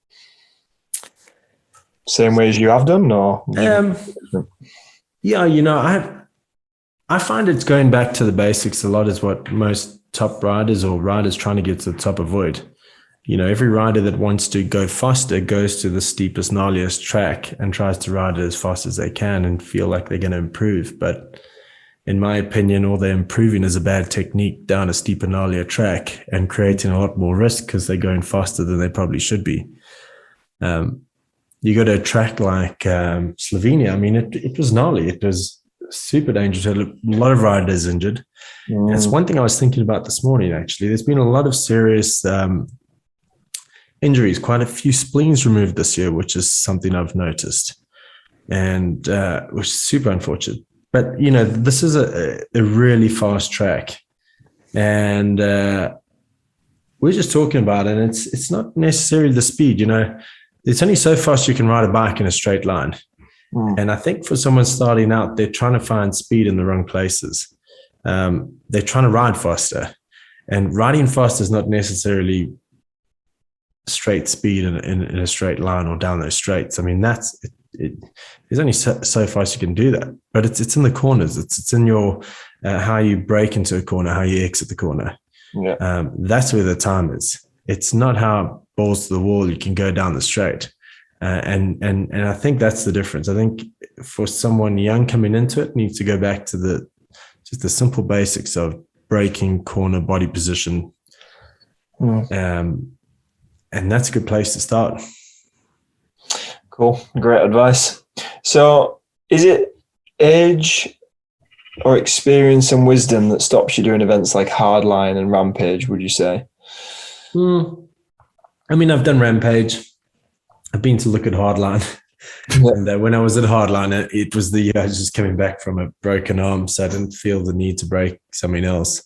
C: Same way as you have done, or?
D: Yeah, I find it's going back to the basics a lot is what most top riders or riders trying to get to the top avoid. Every rider that wants to go faster goes to the steepest, gnarliest track and tries to ride it as fast as they can and feel like they're going to improve. But in my opinion, all they're improving is a bad technique down a steeper, gnarlier track and creating a lot more risk because they're going faster than they probably should be. You go to a track like Slovenia. I mean, it was gnarly. It was super dangerous. A lot of riders injured. That's one thing I was thinking about this morning, actually. There's been a lot of serious injuries, quite a few spleens removed this year, which is something I've noticed, and which is super unfortunate. But, this is a really fast track, and we're just talking about it, and it's not necessarily the speed, It's only so fast you can ride a bike in a straight line. And I think for someone starting out, they're trying to find speed in the wrong places. They're trying to ride faster, and riding fast is not necessarily straight speed in a straight line or down those straights. I mean, there's only so fast you can do that, but it's in the corners. It's in your how you break into a corner, how you exit the corner. Yeah. That's where the time is. It's not how balls to the wall you can go down the straight. And I think that's the difference. I think for someone young coming into it, needs to go back to just the simple basics of braking, corner, body position. And that's a good place to start.
C: Cool. Great advice. So is it age or experience and wisdom that stops you doing events like Hardline and Rampage, would you say?
D: I mean, I've done Rampage. I've been to look at Hardline. And when I was at Hardline, it was the year I was just coming back from a broken arm, so I didn't feel the need to break something else.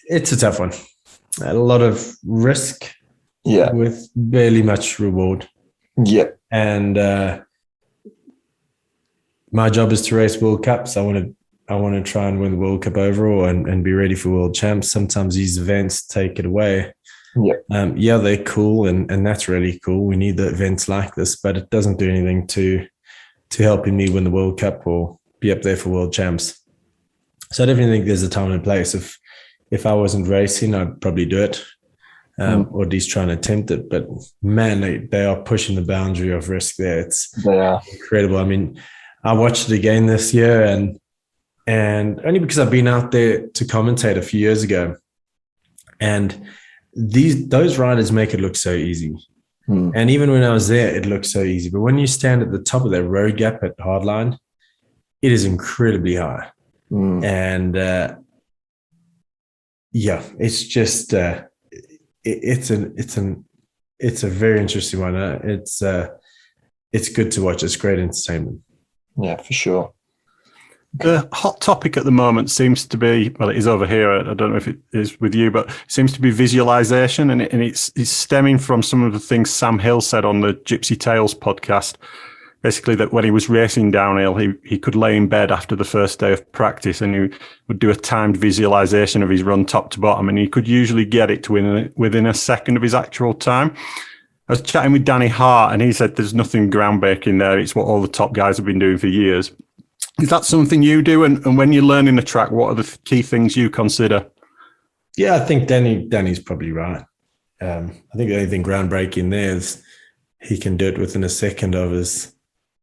D: It's a tough one. A lot of risk, with barely much reward.
C: Yeah,
D: and my job is to race World Cups. I want to try and win the World Cup overall and be ready for World Champs. Sometimes these events take it away. Yeah, they're cool, and that's really cool. We need the events like this, but it doesn't do anything to helping me win the World Cup or be up there for World Champs. So I definitely think there's a time and place. If I wasn't racing, I'd probably do it, or at least try and attempt it. But man, they are pushing the boundary of risk there. It's incredible. I mean, I watched it again this year, and only because I've been out there to commentate a few years ago, and those riders make it look so easy. And even when I was there, it looked so easy. But when you stand at the top of that road gap at Hardline, it is incredibly high. And it's just it's a very interesting one. It's good to watch. It's great entertainment. Yeah, for sure.
B: The hot topic at the moment seems to be, well, it is over here. I don't know if it is with you, but it seems to be visualization, and it's stemming from some of the things Sam Hill said on the Gypsy Tales podcast. Basically, that when he was racing downhill, he could lay in bed after the first day of practice, and he would do a timed visualization of his run top to bottom, and he could usually get it to within a second of his actual time. I was chatting with Danny Hart, and he said there's nothing groundbreaking there. It's what all the top guys have been doing for years. Is that something you do? And when you're learning the track, what are the key things you consider?
D: Yeah, I think Danny's probably right. I think the only thing groundbreaking there is he can do it within a second of his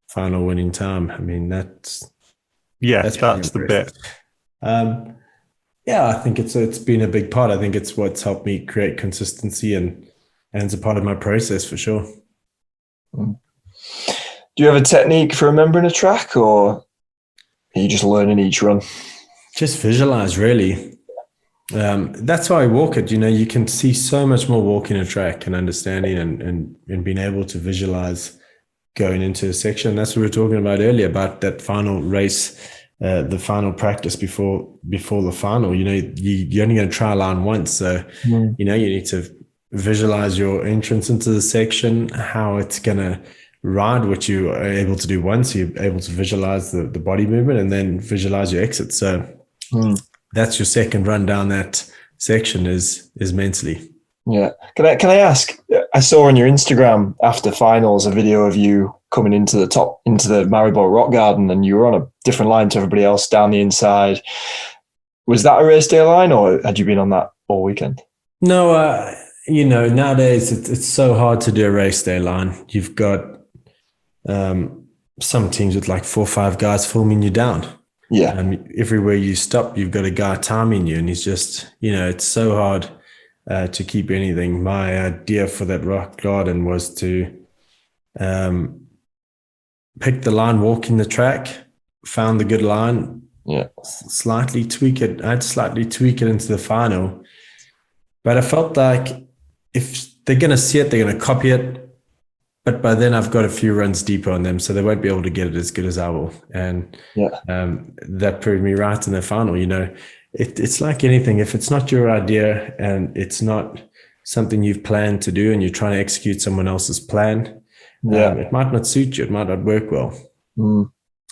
D: final winning time. I mean, that's the bit. I think it's been a big part. I think it's what's helped me create consistency, and it's a part of my process for sure.
C: Do you have a technique for remembering a track, or are you just learning each run?
D: Just visualize, really. That's why I walk it. You can see so much more walking a track and understanding and being able to visualize going into a section. That's what we were talking about earlier, about that final race, the final practice before the final. You're only going to try a line once. So, you need to visualize your entrance into the section, how it's going to ride, what you are able to do once. You're able to visualize the body movement and then visualize your exit. So that's your second run down that section is mentally.
C: Yeah. Can I ask? I saw on your Instagram after finals a video of you coming into the Maribor Rock Garden, and you were on a different line to everybody else down the inside. Was that a race day line, or had you been on that all weekend?
D: No, nowadays it's so hard to do a race day line. You've got some teams with like 4 or 5 guys filming you down.
C: Yeah.
D: Everywhere you stop, you've got a guy timing you, and he's just, it's so hard to keep anything. My idea for that rock garden was to pick the line, walking the track, found the good line, slightly tweak it. I'd slightly tweak it into the final, but I felt like if they're going to see it, they're going to copy it. But by then I've got a few runs deeper on them, so they won't be able to get it as good as I will. And that proved me right in the final. It's like anything. If it's not your idea and it's not something you've planned to do and you're trying to execute someone else's plan, it might not suit you. It might not work well.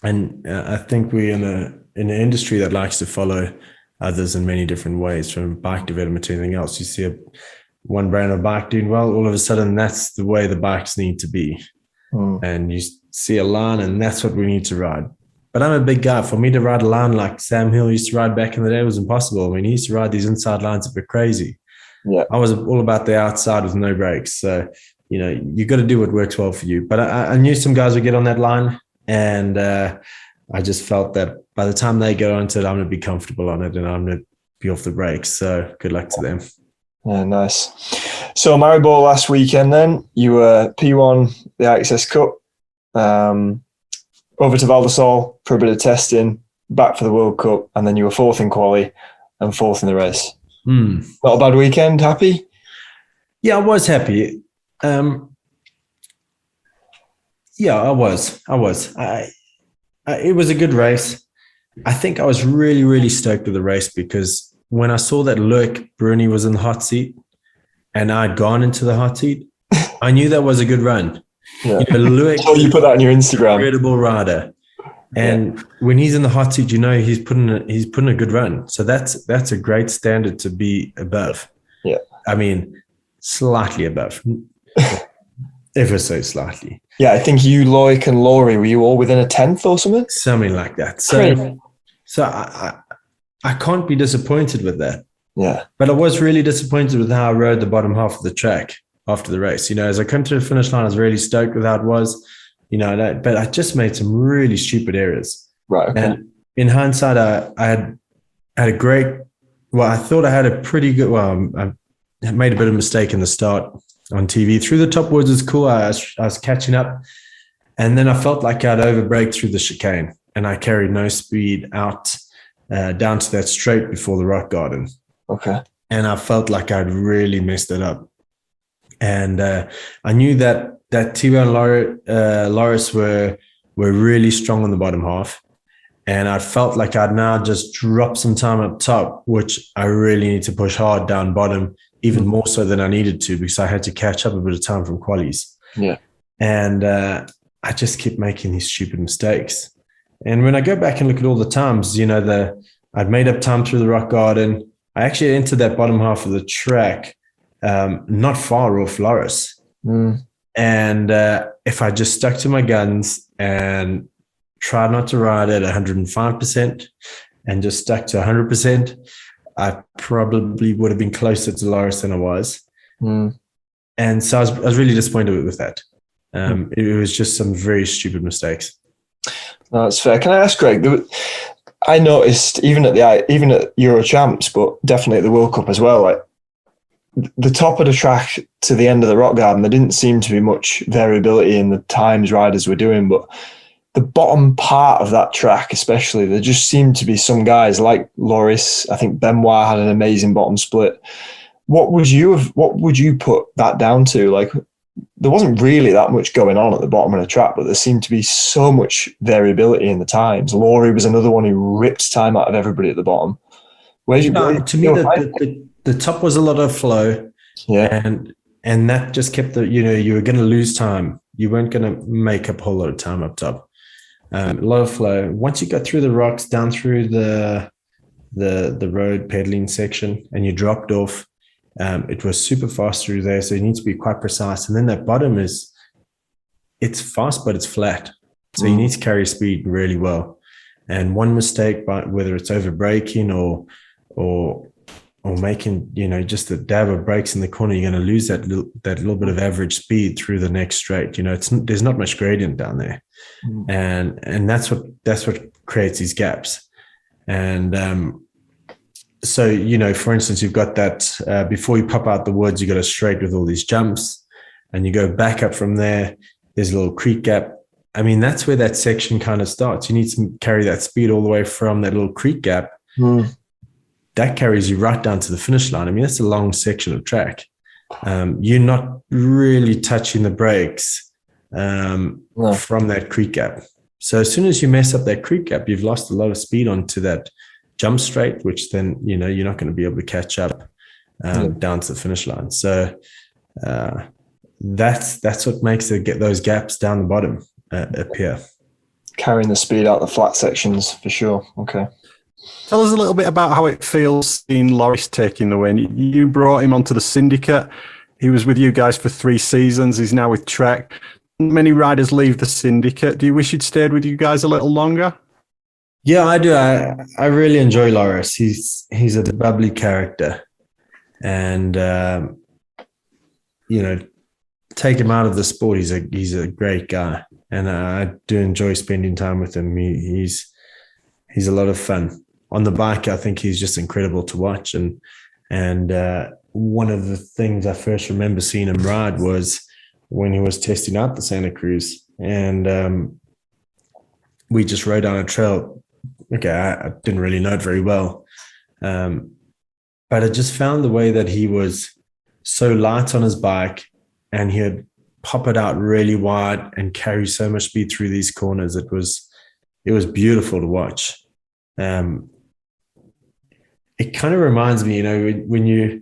D: And I think we're in an industry that likes to follow others in many different ways, from bike development to anything else. You see one brand of bike doing well, all of a sudden that's the way the bikes need to be. And you see a line and that's what we need to ride. But I'm a big guy. For me to ride a line like Sam Hill used to ride back in the day was impossible. I mean, he used to ride these inside lines a bit crazy. Yeah, I was all about the outside with no brakes. So, you got to do what works well for you. But I knew some guys would get on that line, and I just felt that by the time they get onto it, I'm going to be comfortable on it and I'm going to be off the brakes. So good luck to them.
C: Yeah, nice. So Maribor last weekend then, you were P1, the IXS Cup, over to Val di Sole for a bit of testing, back for the World Cup, and then you were 4th in quali and 4th in the race. Not a bad weekend, happy?
D: Yeah, I was happy. I was. It was a good race. I think I was really, really stoked with the race because when I saw that Loic Bruni was in the hot seat and I'd gone into the hot seat, I knew that was a good run.
C: Yeah.
D: Loic,
C: you put that on your Instagram.
D: Incredible rider. And when he's in the hot seat, he's putting a good run. So that's a great standard to be above.
C: Yeah.
D: I mean, slightly above. Ever so slightly.
C: Yeah, I think you, Loic, and Laurie, were you all within a 10th or something?
D: Something like that. So I can't be disappointed with that.
C: Yeah.
D: But I was really disappointed with how I rode the bottom half of the track after the race. As I come to the finish line, I was really stoked with how it was. But I just made some really stupid errors.
C: Right. Okay.
D: And in hindsight, I had a great. Well, I thought I had a pretty good. Well, I made a bit of a mistake in the start on TV. Through the top woods was cool. I was catching up, and then I felt like I'd overbrake through the chicane, and I carried no speed out down to that straight before the rock garden.
C: Okay.
D: And I felt like I'd really messed it up, and I knew that Tibo and Loris were really strong on the bottom half. And I felt like I'd now just dropped some time up top, which I really need to push hard down bottom, even more so than I needed to, because I had to catch up a bit of time from qualies.
C: Yeah.
D: And I just kept making these stupid mistakes. And when I go back and look at all the times, I'd made up time through the rock garden. I actually entered that bottom half of the track, not far off Loris. And if I just stuck to my guns and tried not to ride at 105% and just stuck to 100%, I probably would have been closer to Loris than I was. And so I was really disappointed with that. It was just some very stupid mistakes.
C: No, that's fair. Can I ask, Greg? I noticed even at Euro Champs, but definitely at the World Cup as well, like the top of the track to the end of the rock garden, there didn't seem to be much variability in the times riders were doing, but the bottom part of that track, especially, there just seemed to be some guys like Loris. I think Benoit had an amazing bottom split. What would you put that down to? Like, there wasn't really that much going on at the bottom of the track, but there seemed to be so much variability in the times. Laurie was another one who ripped time out of everybody at the bottom.
D: To me, the top was a lot of flow.
C: Yeah.
D: And that just kept you were going to lose time. You weren't going to make up a whole lot of time up top. A lot of flow. Once you got through the rocks, down through the road pedaling section, and you dropped off, It was super fast through there, so you need to be quite precise. And then that bottom it's fast, but it's flat. So you need to carry speed really well. And one mistake, whether it's over braking or making, just a dab of brakes in the corner, you're going to lose that little bit of average speed through the next straight. There's not much gradient down there, and that's what creates these gaps. And so for instance, you've got that before you pop out the woods, you got a straight with all these jumps, and you go back up from there. There's a little creek gap. I mean, that's where that section kind of starts. You need to carry that speed all the way from that little creek gap. That carries you right down to the finish line. I mean, that's a long section of track. You're not really touching the brakes from that creek gap. So as soon as you mess up that creek gap, you've lost a lot of speed onto that jump straight, which then, you're not going to be able to catch up down to the finish line. So that's what makes it get those gaps down the bottom appear.
C: Carrying the speed out the flat sections for sure. Okay.
B: Tell us a little bit about how it feels seeing Loris taking the win. You brought him onto the syndicate. He was with you guys for 3 seasons. He's now with Trek. Many riders leave the syndicate. Do you wish he'd stayed with you guys a little longer?
D: Yeah, I do. I really enjoy Loris. He's a bubbly character, and take him out of the sport. He's a great guy, and I do enjoy spending time with him. He's a lot of fun. On the bike, I think he's just incredible to watch. And one of the things I first remember seeing him ride was when he was testing out the Santa Cruz. And we just rode down a trail. Okay, I didn't really know it very well. But I just found the way that he was so light on his bike, and he'd pop it out really wide and carry so much speed through these corners. It was beautiful to watch. It kind of reminds me, when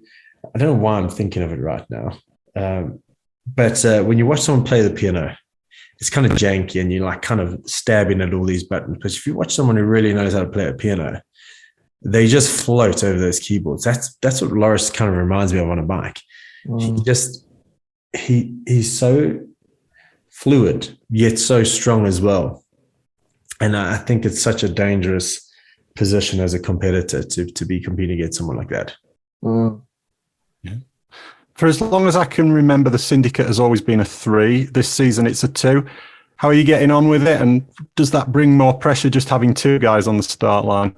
D: I don't know why I'm thinking of it right now, but when you watch someone play the piano, it's kind of janky and you're like kind of stabbing at all these buttons. But if you watch someone who really knows how to play a piano, they just float over those keyboards. That's what Loris kind of reminds me of on a bike. He's so fluid, yet so strong as well. And I think it's such a dangerous position as a competitor to be competing against someone like that.
B: Yeah. For as long as I can remember, the syndicate has always been a 3. This season it's a 2. How are you getting on with it? And does that bring more pressure just having 2 guys on the start line?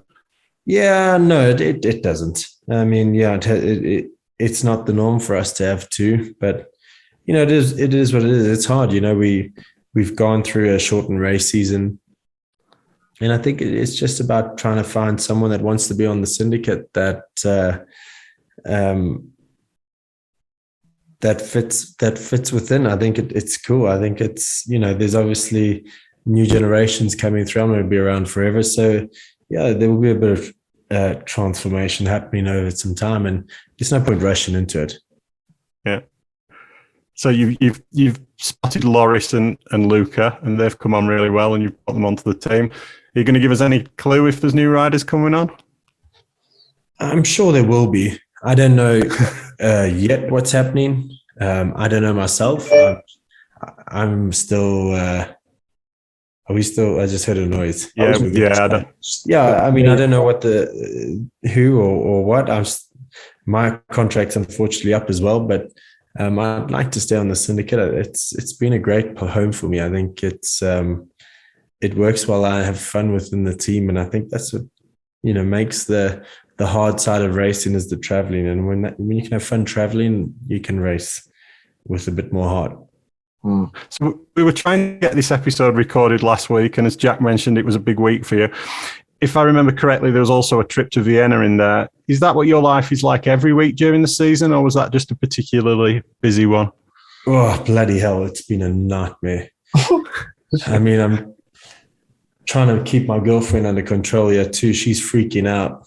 D: Yeah, no, it doesn't. I mean, yeah, it's not the norm for us to have 2, but it is what it is. It's hard. We've gone through a shortened race season. And I think it's just about trying to find someone that wants to be on the syndicate that fits within. I think it's cool. I think it's, there's obviously new generations coming through. I'm going to be around forever. So yeah, there will be a bit of transformation happening over some time, and there's no point rushing into it.
B: Yeah. So you've spotted Loris and Luca, and they've come on really well, and you've put them onto the team. Are you going to give us any clue if there's new riders coming on?
D: I'm sure there will be. I don't know yet what's happening. I don't know myself. I'm still. Are we still? I just heard a noise.
B: Yeah.
D: I mean, I don't know what who or what. My contract's unfortunately up as well, but I'd like to stay on the syndicate. It's been a great home for me. I think it works well. I have fun within the team, and I think that's what makes the hard side of racing is the traveling. And when you can have fun traveling, you can race with a bit more heart.
B: So we were trying to get this episode recorded last week, and as Jack mentioned, it was a big week for you. If I remember correctly, there was also a trip to Vienna in there. Is that what your life is like every week during the season, or was that just a particularly busy one?
D: Oh, bloody hell. It's been a nightmare. I mean, I'm trying to keep my girlfriend under control here too. She's freaking out.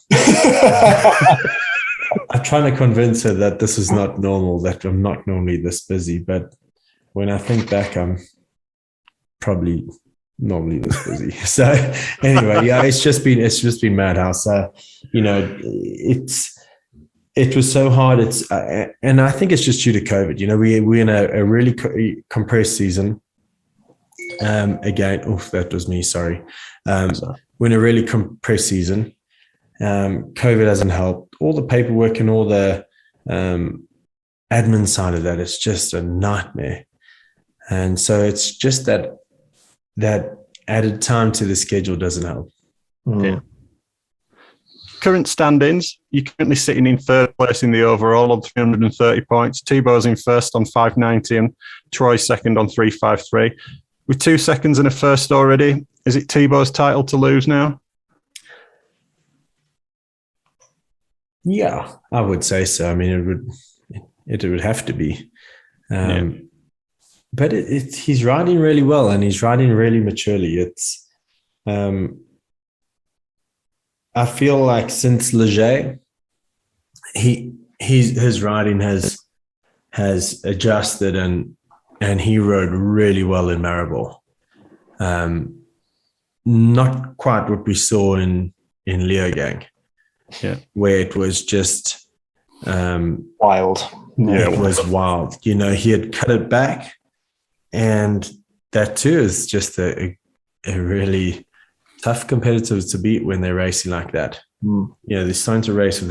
D: I'm trying to convince her that this is not normal, that I'm not normally this busy. But when I think back, I'm probably normally this busy. So anyway, yeah, it's just been madhouse. it was so hard. And I think it's just due to COVID. We're in a really compressed season. Again, that was me. Sorry. We're in a really compressed season. COVID hasn't helped. All the paperwork and all the admin side of that is just a nightmare. And so it's just that added time to the schedule doesn't help.
B: Yeah. Current standings, you're currently sitting in third place in the overall on 330 points. Thibaut's in first on 590 and Troy's second on 353. With 2 seconds and a first already, is it Thibaut's title to lose now?
D: Yeah, I would say so. I mean, it would have to be. But he's riding really well and he's riding really maturely. I feel like since Leger, his riding has adjusted and he rode really well in Maribor. Not quite what we saw in Leogang, where it was just
C: wild.
D: It was wild. He had cut it back, and that too is just a really tough competitor to beat when they're racing like that. They're starting to race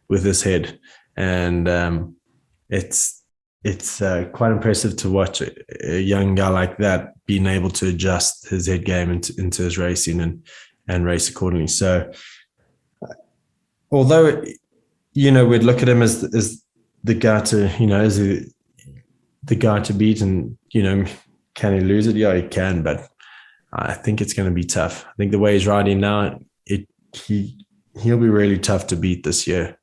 D: with his head, and it's quite impressive to watch a young guy like that being able to adjust his head game into his racing and race accordingly. So, although we'd look at him as the guy to as the guy to beat, and can he lose it? Yeah, he can, but I think it's going to be tough. I think the way he's riding now, he'll be really tough to beat this year.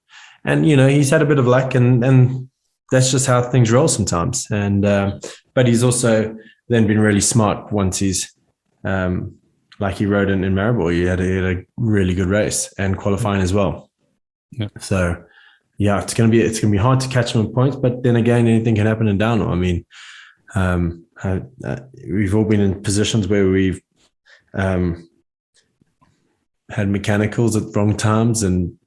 D: And he's had a bit of luck, and that's just how things roll sometimes. And but he's also then been really smart once he's like he rode in Maribor. He had a really good race and qualifying as well.
B: Yeah.
D: So yeah, it's gonna be hard to catch him in points, but then again, anything can happen in downhill. I mean, we've all been in positions where we've had mechanicals at wrong times, and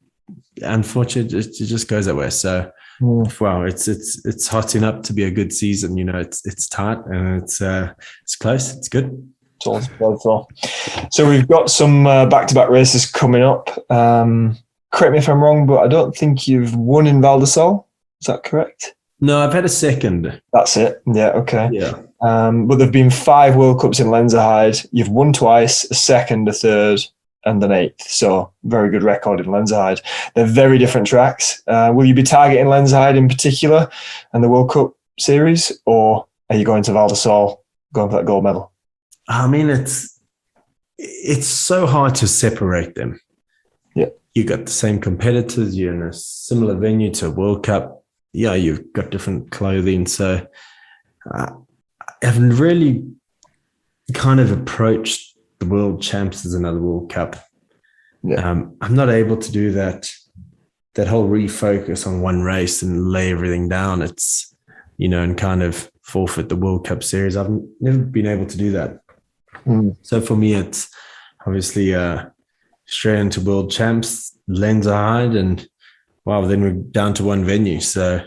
D: unfortunately, it just goes that way. So, wow, it's hotting up to be a good season. It's tight and it's close. It's good.
C: It's all to for. So we've got some back-to-back races coming up. Correct me if I'm wrong, but I don't think you've won in Val di Sole. Is that correct?
D: No, I've had a second.
C: That's it. Yeah, okay.
D: Yeah.
C: But there've been 5 World Cups in Lenzerheide. You've won twice, a second, a third, and an 8th. So very good record in Lenzerheide. They're very different tracks. Will you be targeting Lenzerheide in particular and the World Cup series, or are you going to Val di Sole, going for that gold medal?
D: I mean, it's so hard to separate them.
C: Yeah.
D: You got the same competitors. You're in a similar venue to a World Cup. Yeah, you've got different clothing. So I haven't really kind of approached the World Champs as another World Cup.
C: Yeah.
D: I'm not able to do that whole refocus on one race and lay everything down. It's, and kind of forfeit the World Cup series. I've never been able to do that. So for me, it's obviously straight into World Champs, Lenzerheide, and wow, then we're down to one venue. So,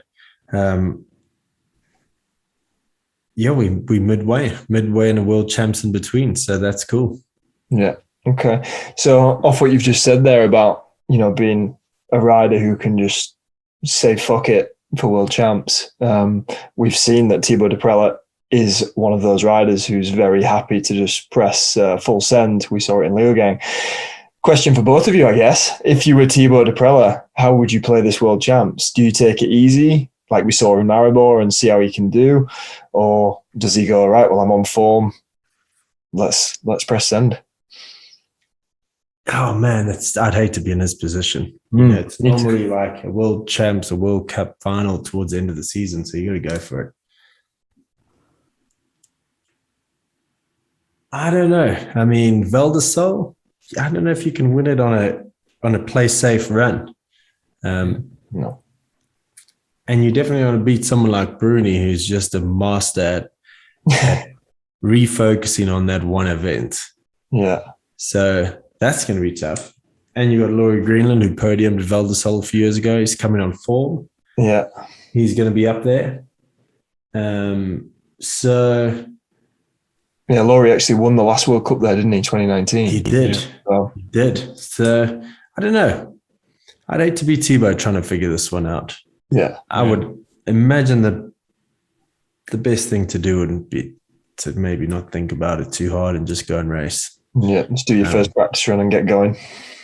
D: we midway in a World Champs in between. So that's cool.
C: Yeah. Okay. So off what you've just said there about, being a rider who can just say fuck it for World Champs, we've seen that Thibaut Deprella is one of those riders who's very happy to just press full send. We saw it in Leogang. Question for both of you, I guess. If you were Thibaut Deprella, how would you play this World Champs? Do you take it easy, like we saw in Maribor, and see how he can do? Or does he go, all right, well, I'm on form, let's press send?
D: Oh, man, I'd hate to be in his position. It's normally like a World Champs, a World Cup final towards the end of the season, so you got to go for it. I don't know. I mean, Val di Sole, I don't know if you can win it on a play safe run.
C: No.
D: And you definitely want to beat someone like Bruni, who's just a master at refocusing on that one event.
C: Yeah.
D: So that's going to be tough. and you got Laurie Greenland, who podiumed at Val di Sole a few years ago. He's coming on form.
C: Yeah.
D: He's going to be up there. So
C: yeah, Laurie actually won the last World Cup there, didn't he? 2019.
D: he did.
C: Yeah. Well,
D: He did. So I don't know. I'd hate to be Thibaut trying to figure this one out.
C: yeah.
D: I would imagine that the best thing to do would be to maybe not think about it too hard and just go and race.
C: Yeah. Just do your first practice run and get going.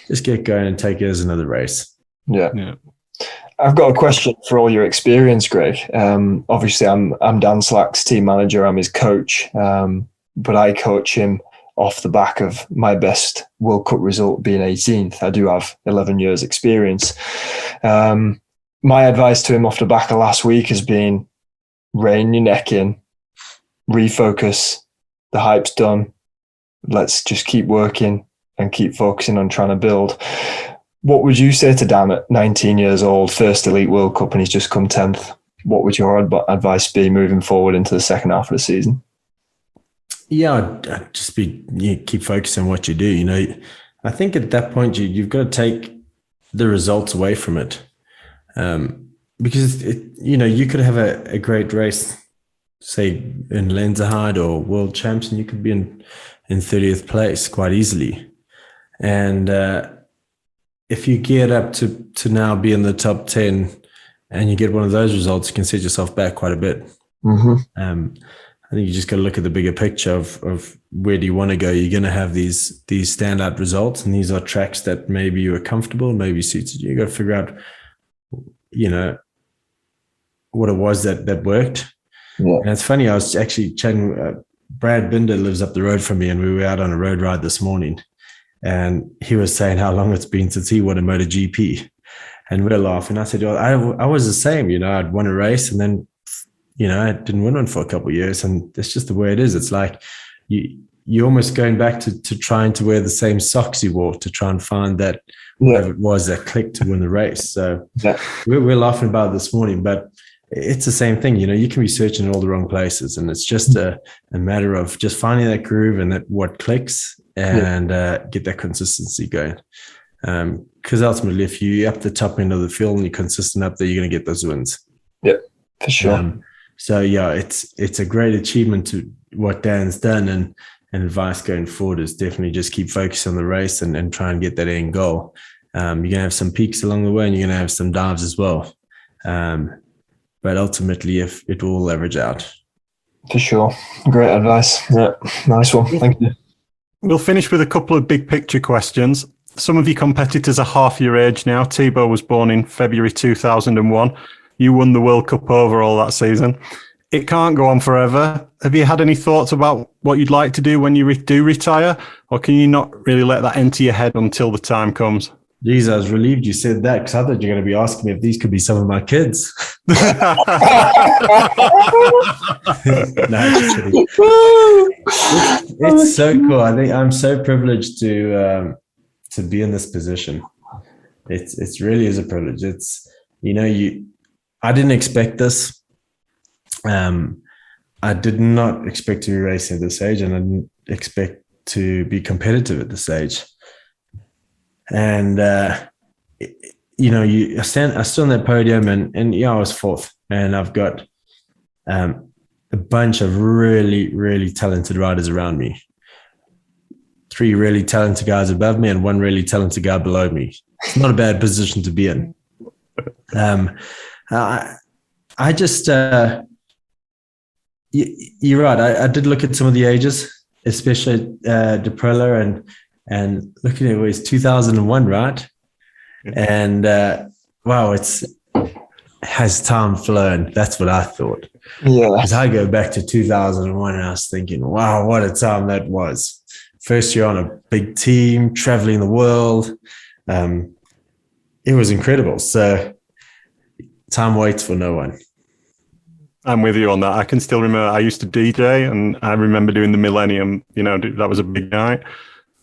D: Just get going and take it as another race.
C: Yeah.
B: Yeah.
C: I've got a question for all your experience, Greg. Obviously, I'm Dan Slack's team manager. I'm his coach, but I coach him off the back of my best World Cup result being 18th. I do have 11 years experience. My advice to him off the back of last week has been rein your neck in, refocus. The hype's done. Let's just keep working and keep focusing on trying to build. What would you say to Dan at 19 years old, first Elite World Cup, and he's just come 10th? What would your advice be moving forward into the second half of the season?
D: Yeah, I'd just keep focusing on what you do. You know, I think at that point you've got to take the results away from it, because you could have a great race, say in Lenzerheide or World Champs, and you could be in 30th place quite easily, and if you get up to now be in the top 10 and you get one of those results, you can set yourself back quite a bit.
C: Mm-hmm.
D: I think you just got to look at the bigger picture of where do you want to go. You're going to have these standout results, and these are tracks that maybe you are comfortable, maybe suited you. You got to figure out, what it was that worked.
C: Yeah.
D: And it's funny, I was actually chatting, Brad Binder lives up the road from me, and we were out on a road ride this morning, and he was saying how long it's been since he won a MotoGP, and we're laughing. I said, well, I was the same, I'd won a race, and then I didn't win one for a couple of years, and that's just the way it is. It's like you're almost going back to trying to wear the same socks you wore to try and find that whatever it was that clicked to win the race. So we're laughing about it this morning, but it's the same thing. You can be searching in all the wrong places, and it's just a matter of just finding that groove and that what clicks and get that consistency going. Because ultimately, if you're up the top end of the field and you're consistent up there, you're going to get those wins.
C: Yeah, for sure.
D: So yeah, it's a great achievement to what Dan's done, and advice going forward is definitely just keep focusing on the race and try and get that end goal. You're going to have some peaks along the way, and you're going to have some dives as well. But ultimately, if it will all average out.
C: For sure. Great advice. Yeah, nice one. Thank you.
B: We'll finish with a couple of big picture questions. Some of your competitors are half your age now. Thibaut was born in February 2001. You won the World Cup overall that season. It can't go on forever. Have you had any thoughts about what you'd like to do when you do retire? Or can you not really let that enter your head until the time comes?
D: Geez, I was relieved you said that, because I thought you were going to be asking me if these could be some of my kids. No, just kidding. It's so cool. I think I'm so privileged to be in this position. It really is a privilege. It's I didn't expect this. I did not expect to be racing at this age, and I didn't expect to be competitive at this age. And I stood on that podium, and I was fourth, and I've got a bunch of really, really talented riders around me. 3 really talented guys above me and 1 really talented guy below me. It's not a bad position to be in. I just, you're right. I did look at some of the ages, especially De Prella, and looking at it was 2001, right? And wow, has time flown? That's what I thought.
C: Yeah.
D: Because I go back to 2001 and I was thinking, wow, what a time that was. First year on a big team, traveling the world. It was incredible. So time waits for no one.
B: I'm with you on that. I can still remember I used to DJ, and I remember doing the Millennium. That was a big night,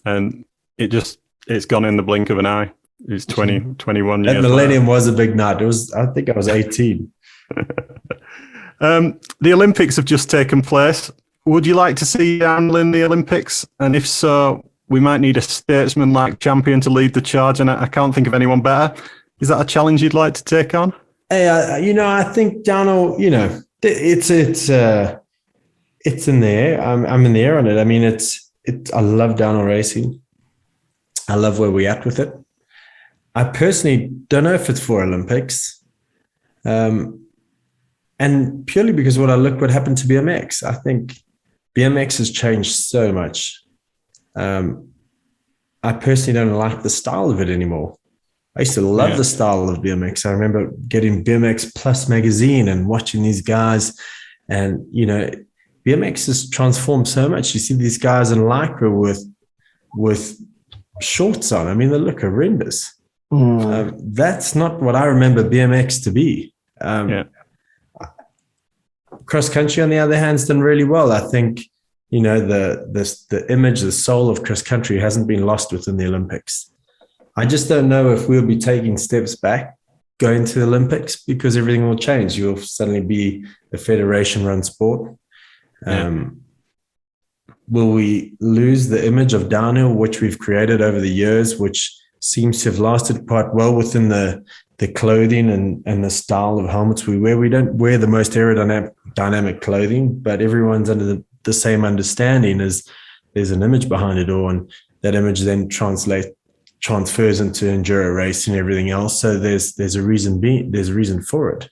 B: and it's gone in the blink of an eye. It's 21 years.
D: That Millennium was a big night. I think I was 18.
B: The Olympics have just taken place. Would you like to see Anne in the Olympics? And if so, we might need a statesman-like champion to lead the charge, and I can't think of anyone better. Is that a challenge you'd like to take on?
D: Hey, I think Downhill, it's in there. I'm in the air on it. I mean, I love downhill racing. I love where we're at with it. I personally don't know if it's for Olympics. And purely because what happened to BMX. I think BMX has changed so much. I personally don't like the style of it anymore. I used to love the style of BMX. I remember getting BMX Plus magazine and watching these guys, and BMX has transformed so much. You see these guys in Lycra with shorts on. I mean, they look horrendous. That's not what I remember BMX to be. Cross country, on the other hand, has done really well. I think the image, the soul of cross country hasn't been lost within the Olympics. I just don't know if we'll be taking steps back going to the Olympics, because everything will change. You'll suddenly be a federation-run sport. Will we lose the image of downhill, which we've created over the years, which seems to have lasted quite well within the clothing and the style of helmets we wear? We don't wear the most aerodynamic clothing, but everyone's under the same understanding as there's an image behind it all, and that image then transfers into enduro race and everything else. So there's a reason for it.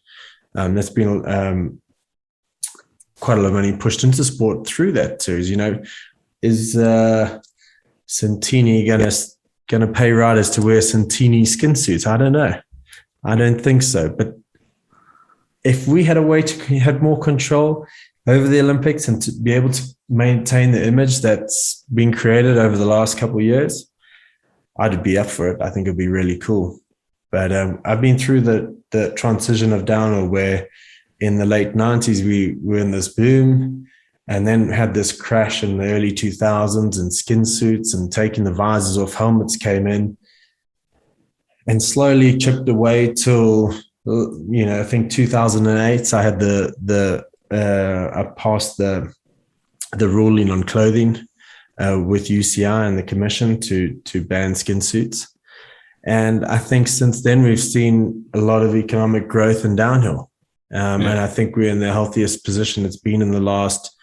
D: That's been quite a lot of money pushed into sport through that series. Is Santini gonna pay riders to wear Santini skin suits? I don't know. I don't think so. But if we had a way to have more control over the Olympics and to be able to maintain the image that's been created over the last couple of years, I'd be up for it. I think it'd be really cool. But I've been through the transition of downhill, where in the late 90s, we were in this boom, and then had this crash in the early 2000s, and skin suits and taking the visors off helmets came in, and slowly chipped away till, I think 2008, I had I passed the ruling on clothing with UCI and the commission to ban skin suits. And I think since then, we've seen a lot of economic growth in downhill. And I think we're in the healthiest position it's been in the last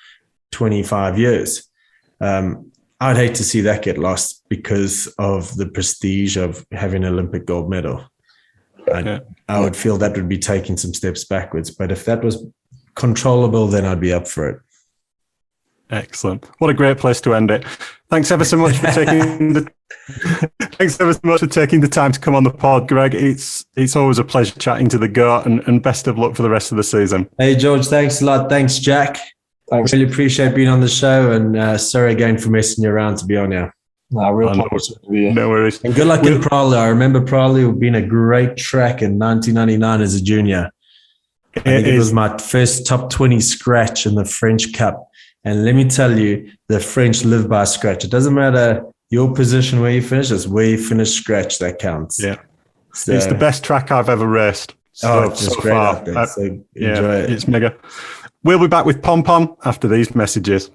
D: 25 years. I'd hate to see that get lost because of the prestige of having an Olympic gold medal. I would feel that would be taking some steps backwards. But if that was controllable, then I'd be up for it.
B: Excellent. What a great place to end it. Thanks ever so much for taking the time to come on the pod, Greg. It's always a pleasure chatting to the GOAT, and best of luck for the rest of the season.
D: Hey, George, thanks a lot. Thanks, Jack.
C: Thanks.
D: Really appreciate being on the show, and sorry again for messing you around to be on here.
C: No, real pleasure to be here.
B: No worries.
D: And good luck in Prague. I remember Prague being a great track in 1999 as a junior. I think it was my first top 20 scratch in the French Cup. And let me tell you, the French live by scratch. It doesn't matter your position where you finish, it's where you finish scratch that counts.
B: Yeah.
D: So,
B: it's the best track I've ever raced.
D: It's just great
B: far.
D: out there. So enjoy it.
B: It's mega. We'll be back with Pom-Pom after these messages.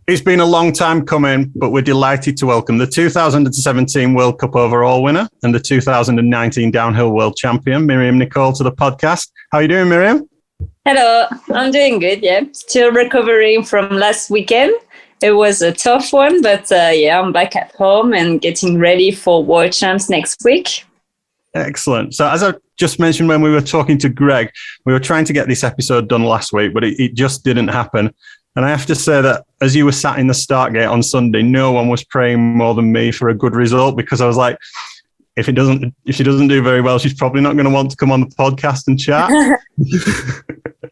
B: It's been a long time coming, but we're delighted to welcome the 2017 World Cup overall winner and the 2019 Downhill World Champion, Myriam Nicole, to the podcast. How are you doing, Myriam?
E: Hello, I'm doing good, yeah. Still recovering from last weekend. It was a tough one, but I'm back at home and getting ready for World Champs next week.
B: Excellent. So as I just mentioned when we were talking to Greg, we were trying to get this episode done last week, but it just didn't happen. And I have to say that as you were sat in the start gate on Sunday, no one was praying more than me for a good result, because I was like, if she doesn't do very well, she's probably not going to want to come on the podcast and chat.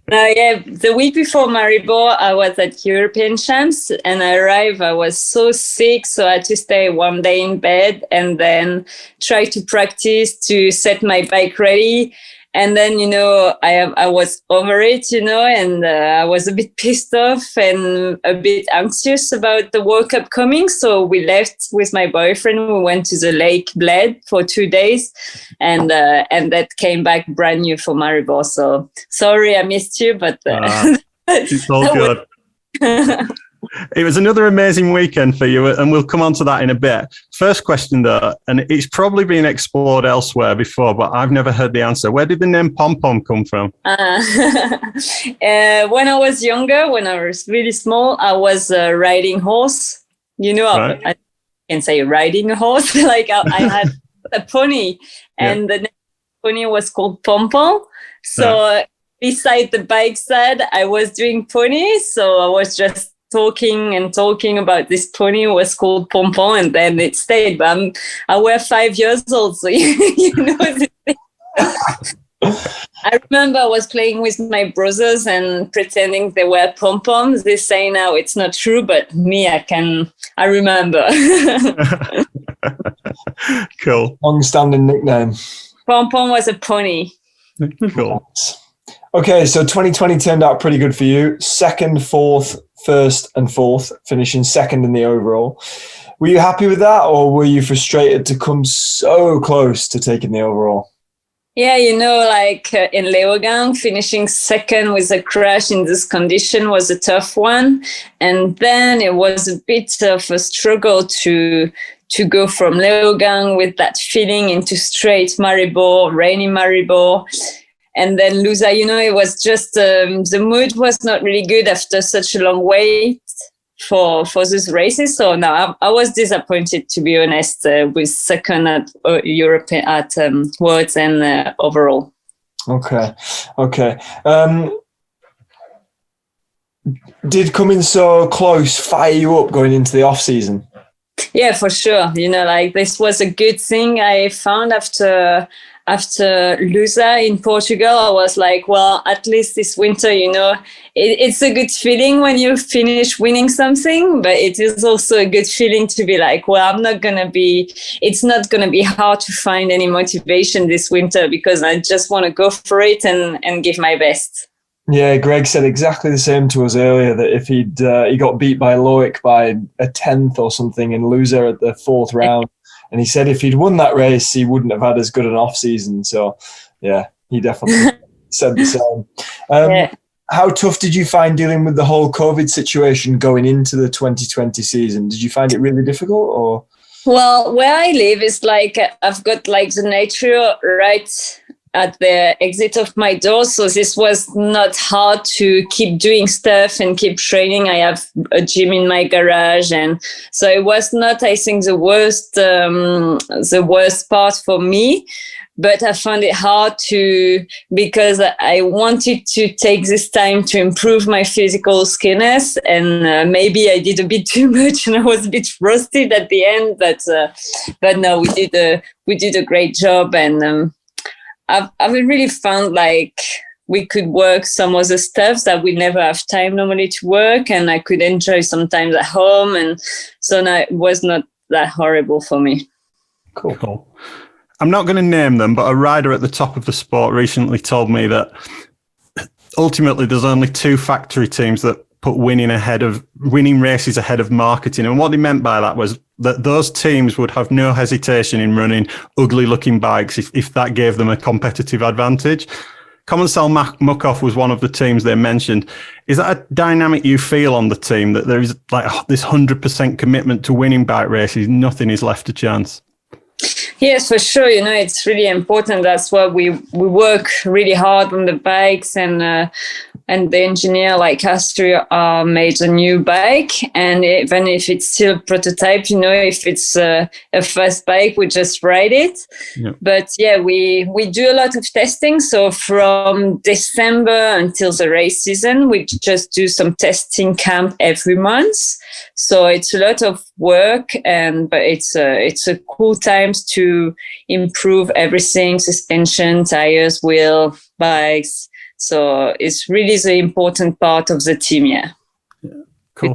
E: The week before Maribor, I was at European Champs, and I arrived. I was so sick, so I had to stay one day in bed and then try to practice to set my bike ready. And then, I was over it, and I was a bit pissed off and a bit anxious about the World Cup coming. So we left with my boyfriend. We went to the Lake Bled for 2 days, and that came back brand new for Maribor. So sorry I missed you, but
B: it's all good. It was another amazing weekend for you, and we'll come on to that in a bit. First question, though, and it's probably been explored elsewhere before, but I've never heard the answer. Where did the name Pom-Pom come from?
E: When I was younger, when I was really small, I was riding horse.
B: Right.
E: I can say riding a horse. Like I had a pony, and the pony was called Pom-Pom. So beside the bike side, I was doing pony. So I was just talking about this pony was called Pom-Pom, and then it stayed. But I was 5 years old, so I remember I was playing with my brothers and pretending they were pom-poms. They say now it's not true, but me, I remember.
B: Cool.
C: Long-standing nickname.
E: Pom-Pom was a pony.
B: Cool.
C: Okay, so 2020 turned out pretty good for you. Second, fourth, first, and fourth, finishing second in the overall. Were you happy with that, or were you frustrated to come so close to taking the overall?
E: Yeah, like in Leogang, finishing second with a crash in this condition was a tough one. And then it was a bit of a struggle to go from Leogang with that feeling into straight Maribor, rainy Maribor. And then Lusa, it was just, the mood was not really good after such a long wait for those races. So now I was disappointed, to be honest, with second at European at Worlds and overall.
C: Okay. Did coming so close fire you up going into the off season?
E: Yeah, for sure. Like this was a good thing I found after Lusa in Portugal. I was like, well, at least this winter, it's a good feeling when you finish winning something, but it is also a good feeling to be like, well, it's not going to be hard to find any motivation this winter because I just want to go for it and give my best.
C: Yeah, Greg said exactly the same to us earlier, that if he got beat by Loic by a 10th or something in loser at the fourth round, and he said if he'd won that race, he wouldn't have had as good an off season. So, yeah, he definitely said the same. How tough did you find dealing with the whole COVID situation going into the 2020 season? Did you find it really difficult, or?
E: Well, where I live is like I've got like the nature right at the exit of my door. So this was not hard to keep doing stuff and keep training. I have a gym in my garage. And so it was not, I think, the worst part for me. But I found it hard because I wanted to take this time to improve my physical skillness. And maybe I did a bit too much and I was a bit rusted at the end. But no, we did a great job. And I've really found like we could work some of the stuff that we never have time normally to work, and I could enjoy sometimes at home, and so now it was not that horrible for me.
B: Cool. I'm not going to name them, but a rider at the top of the sport recently told me that ultimately there's only two factory teams that put winning races ahead of marketing. And what they meant by that was that those teams would have no hesitation in running ugly looking bikes if that gave them a competitive advantage. Commensal Mukov was one of the teams they mentioned. Is that a dynamic you feel on the team, that there is like this 100% commitment to winning bike races, nothing is left to chance?
E: Yes, for sure. It's really important. That's why we work really hard on the bikes, and the engineer like Astria made a new bike. And even if it's still prototype, if it's a fast bike, we just ride it. Yeah. But yeah, we do a lot of testing. So from December until the race season, we just do some testing camp every month. So it's a lot of work, but it's a cool times to improve everything: suspension, tires, wheel, bikes. So it's really the important part of the team. Yeah.
B: Cool.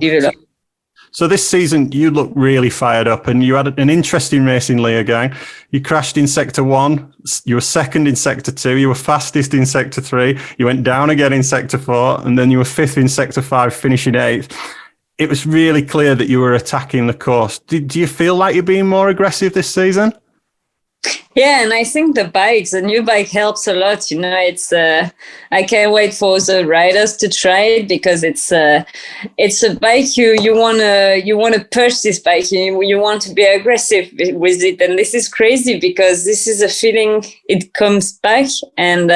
B: So this season you look really fired up, and you had an interesting race in Leogang. You crashed in Sector 1, you were second in Sector 2, you were fastest in Sector 3, you went down again in Sector 4, and then you were fifth in Sector 5, finishing 8th. It was really clear that you were attacking the course. Do you feel like you're being more aggressive this season?
E: Yeah, and I think the new bike helps a lot. It's I can't wait for the riders to try it, because it's a bike you wanna push this bike. You want to be aggressive with it, and this is crazy because this is a feeling it comes back. And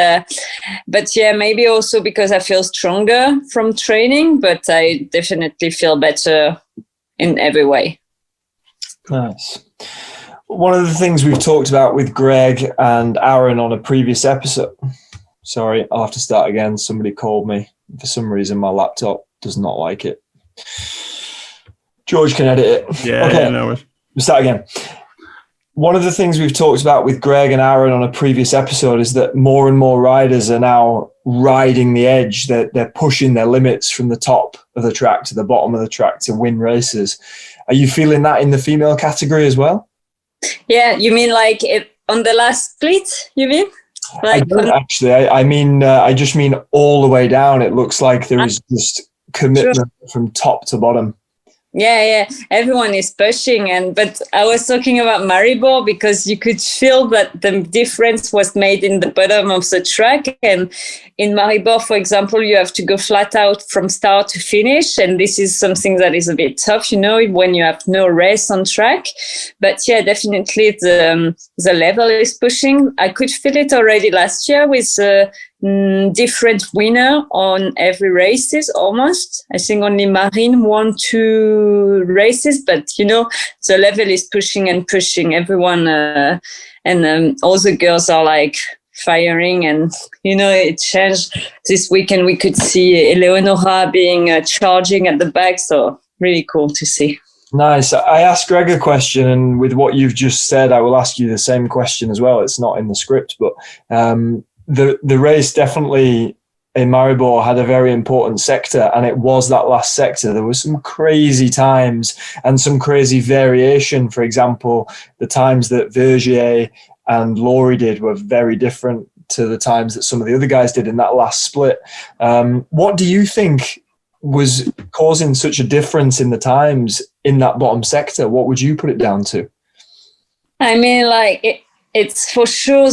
E: but yeah, maybe also because I feel stronger from training, but I definitely feel better in every way.
C: Nice. One of the things we've talked about with Greg and Aaron on a previous episode. Sorry, I'll have to start again. Somebody called me. For some reason, my laptop does not like it. George can edit it.
B: Yeah,
C: okay.
B: yeah, no.
C: We'll start again. One of the things we've talked about with Greg and Aaron on a previous episode is that more and more riders are now riding the edge. They're pushing their limits from the top of the track to the bottom of the track to win races. Are you feeling that in the female category as well?
E: Yeah, you mean like on the last split, you mean? Like
C: I don't actually. I just mean all the way down. It looks like there is just commitment from top to bottom.
E: Yeah. Everyone is pushing, but I was talking about Maribor because you could feel that the difference was made in the bottom of the track. And in Maribor, for example, you have to go flat out from start to finish, and this is something that is a bit tough, when you have no race on track. But yeah, definitely the level is pushing. I could feel it already last year with different winner on every races almost. I think only Marine won 2 races, but the level is pushing and pushing. Everyone and all the girls are like firing, and it changed this weekend. We could see Eleonora being charging at the back, so really cool to see.
C: Nice. I asked Greg a question, and with what you've just said, I will ask you the same question as well. It's not in the script, but the race definitely in Maribor had a very important sector, and it was that last sector. There was some crazy times and some crazy variation. For example, the times that Vergier and Laurie did were very different to the times that some of the other guys did in that last split. What do you think was causing such a difference in the times in that bottom sector? What would you put it down to?
E: I mean, like it's for sure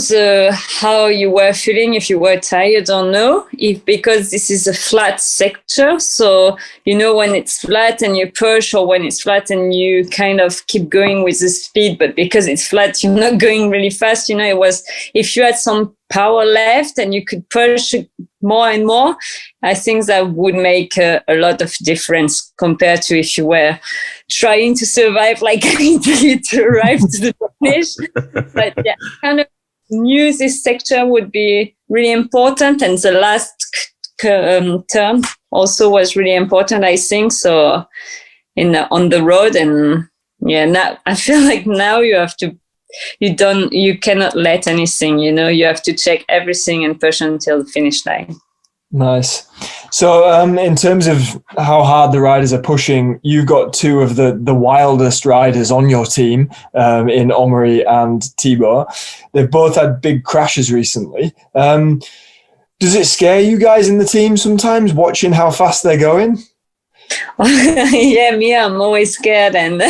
E: how you were feeling, if you were tired or no, because this is a flat sector. So, when it's flat and you push, or when it's flat and you kind of keep going with the speed, but because it's flat, you're not going really fast. It was, if you had some power left and you could push more and more, I think that would make a lot of difference compared to if you were trying to survive like I did to arrive to the finish. But yeah, kind of knew this sector would be really important, and the last term also was really important, I think. So on the road, and yeah, now I feel like now you cannot let anything, you have to check everything and push until the finish line.
C: Nice. So in terms of how hard the riders are pushing, you've got 2 of the wildest riders on your team in Omri and Thibaut. They've both had big crashes recently. Does it scare you guys in the team sometimes, watching how fast they're going?
E: Yeah, me, I'm always scared. And,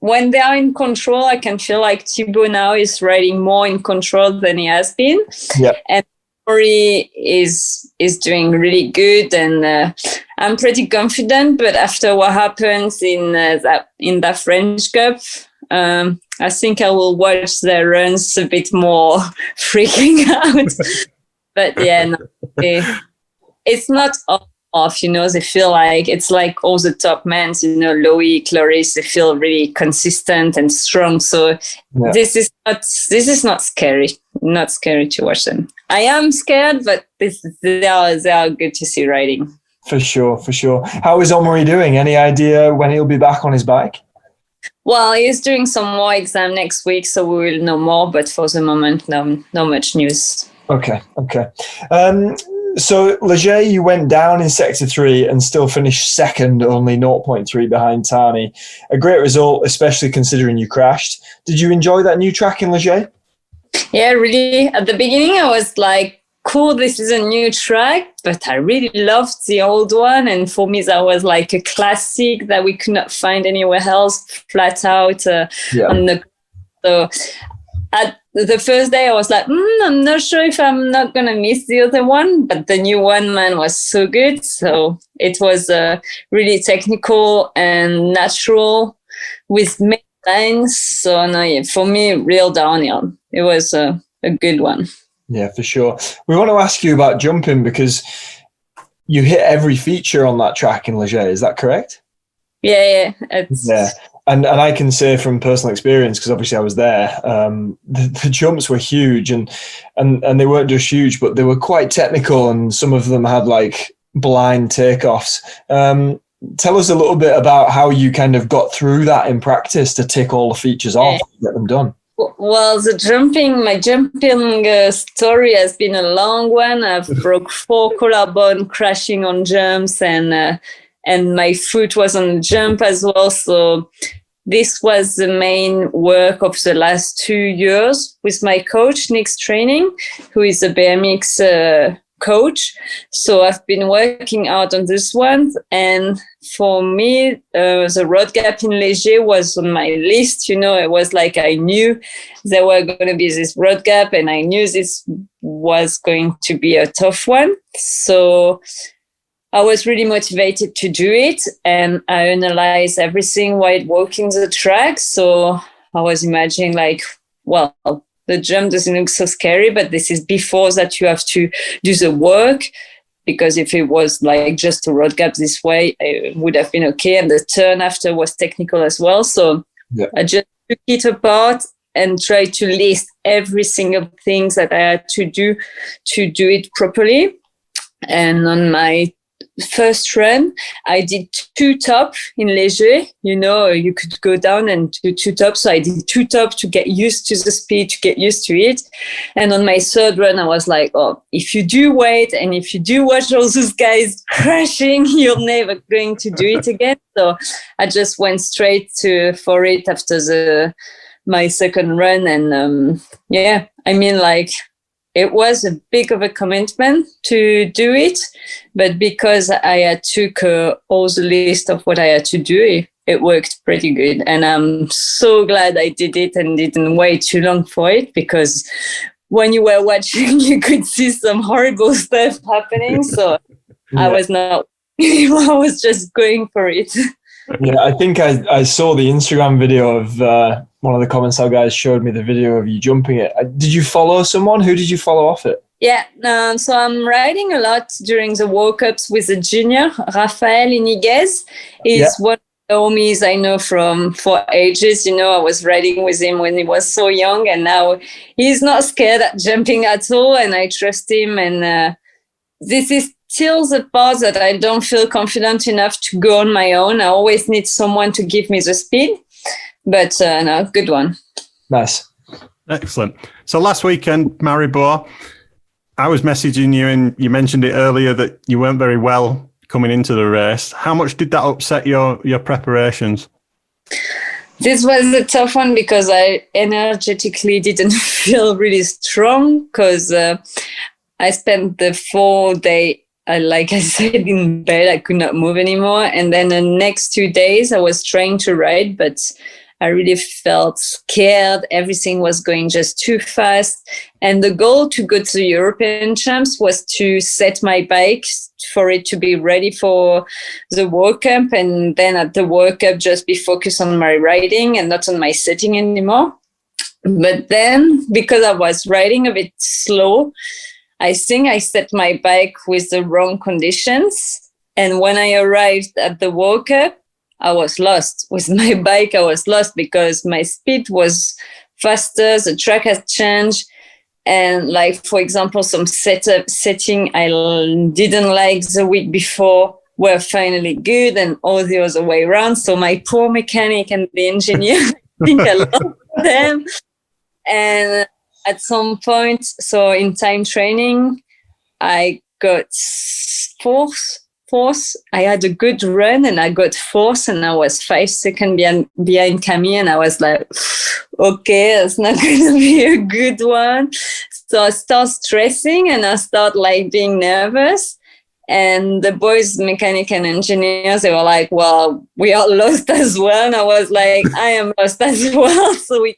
E: when they are in control, I can feel like Thibaut now is riding more in control than he has been.
C: Yeah.
E: And Rory is doing really good, and I'm pretty confident. But after what happens in that French Cup, I think I will watch their runs a bit more, freaking out. But yeah, no, it's not off. They feel like it's like all the top men, Loic, Loris, they feel really consistent and strong. So yeah. This is not scary. Not scary to watch them. I am scared, but they are good to see riding.
C: For sure. How is Omri doing? Any idea when he'll be back on his bike?
E: Well, he's doing some more exam next week, so we will know more. But for the moment, no much news.
C: Okay. So, Leger, you went down in Sector 3 and still finished second, only 0.3 behind Tani. A great result, especially considering you crashed. Did you enjoy that new track in Leger?
E: Yeah, really. At the beginning, I was like cool, this is a new track, but I really loved the old one. And for me, that was like a classic that we could not find anywhere else, flat out on the. So at the first day, I was like, I'm not sure if I'm not going to miss the other one, but the new one, man, was so good. So it was really technical and natural with many lines. So no, for me, real downhill. It was a good one.
C: Yeah, for sure. We want to ask you about jumping because you hit every feature on that track in Leger. Is that correct?
E: Yeah.
C: And I can say from personal experience, because obviously I was there, the jumps were huge and they weren't just huge, but they were quite technical, and some of them had like blind takeoffs. Tell us a little bit about how you kind of got through that in practice to tick all the features off and get them done.
E: Well, my jumping story has been a long one. I've broke 4 collarbone crashing on jumps, and my foot was on the jump as well. So this was the main work of the last 2 years with my coach, Nick's Training, who is a BMX coach. So I've been working out on this one. And for me, the road gap in Leger was on my list. It was like I knew there were going to be this road gap, and I knew this was going to be a tough one. So I was really motivated to do it, and I analyzed everything while walking the track. So I was imagining the jump doesn't look so scary, but this is before that you have to do the work, because if it was like just a road gap this way, it would have been okay. And the turn after was technical as well. So I just took it apart and tried to list every single thing that I had to do it properly. And on my first run, I did 2 top in Leger. You could go down and do 2 top. So I did 2 top to get used to the speed, to get used to it. And on my third run, I was like, if you do wait and if you do watch all those guys crashing, you're never going to do it again. So I just went straight for it after my second run. And it was a big of a commitment to do it, but because I had took all the list of what I had to do, it worked pretty good. And I'm so glad I did it and didn't wait too long for it, because when you were watching, you could see some horrible stuff happening. So I was not, I was just going for it.
C: Yeah, I think I saw the Instagram video of one of the commensal guys showed me the video of you jumping it. Did you follow someone? Who did you follow off it?
E: Yeah, so I'm riding a lot during the World Cups with a junior, Rafael Iniguez. He's one of the homies I know for ages. I was riding with him when he was so young, and now he's not scared at jumping at all, and I trust him. And this is still the part that I don't feel confident enough to go on my own. I always need someone to give me the speed. But no, good one.
C: Nice.
B: Excellent. So last weekend, Maribor, I was messaging you and you mentioned it earlier that you weren't very well coming into the race. How much did that upset your preparations?
E: This was a tough one because I energetically didn't feel really strong, because I spent the 4 day, like I said, in bed. I could not move anymore. And then the next 2 days I was trying to ride, but I really felt scared. Everything was going just too fast. And the goal to go to the European Champs was to set my bike for it to be ready for the World Cup. And then at the World Cup, just be focused on my riding and not on my setting anymore. But then, because I was riding a bit slow, I think I set my bike with the wrong conditions. And when I arrived at the World Cup, I was lost. With my bike, I was lost because my speed was faster. The track has changed. And like, for example, some setting I didn't like the week before were finally good, and all the other way around. So my poor mechanic and the engineer, I think I lost them. And at some point, so in time training, I got fourth. I had a good run and I got fourth, and I was 5 seconds behind Camille, and I was like, okay, it's not going to be a good one. So I start stressing and I start like being nervous. And the boys, mechanic and engineers, they were like, well, we are lost as well. And I was like, I am lost as well. So we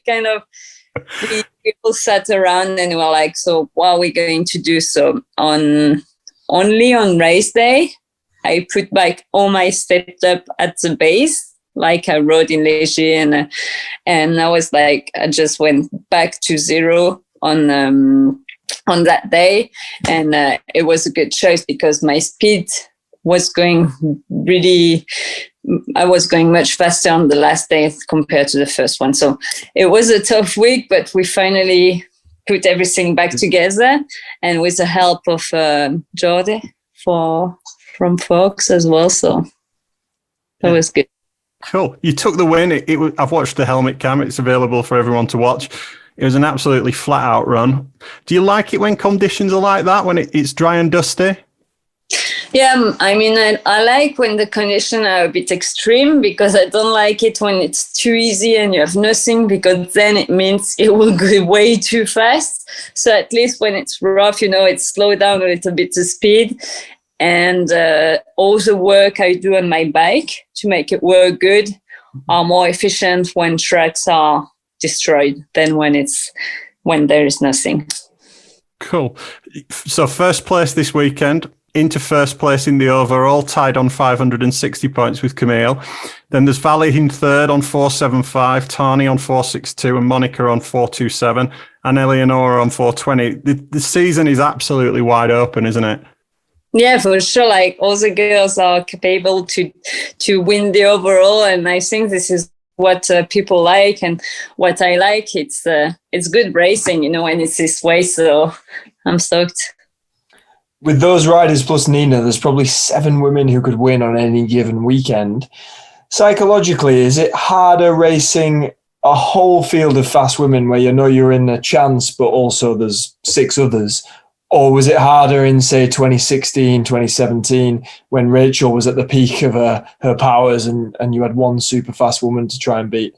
E: all sat around and we were like, so what are we going to do? So only on race day, I put like all my setup at the base, like I rode in Léger, and I was like, I just went back to zero on that day, and it was a good choice because my speed was going I was going much faster on the last day compared to the first one. So it was a tough week, but we finally put everything back together, and with the help of Jordi from Fox as well. So that was good.
B: Cool. You took the win. I've watched the helmet cam. It's available for everyone to watch. It was an absolutely flat out run. Do you like it when conditions are like that, when it's dry and dusty?
E: Yeah, I mean, I like when the conditions are a bit extreme, because I don't like it when it's too easy and you have nothing, because then it means it will go way too fast. So at least when it's rough, it's slow down a little bit the speed. And all the work I do on my bike to make it work good are more efficient when tracks are destroyed than when there is nothing.
B: Cool. So first place this weekend, into first place in the overall, tied on 560 points with Camille. Then there's Valley in third on 475, Tani on 462, and Monica on 427, and Eleonora on 420. The season is absolutely wide open, isn't it?
E: Yeah, for sure. Like, all the girls are capable to win the overall, and I think this is what people like and what I like. It's good racing, when it's this way. So I'm stoked.
C: With those riders plus Nina, there's probably 7 women who could win on any given weekend. Psychologically, is it harder racing a whole field of fast women where you're in a chance, but also there's 6 others? Or was it harder in, say, 2016, 2017, when Rachel was at the peak of her powers and you had one super fast woman to try and beat?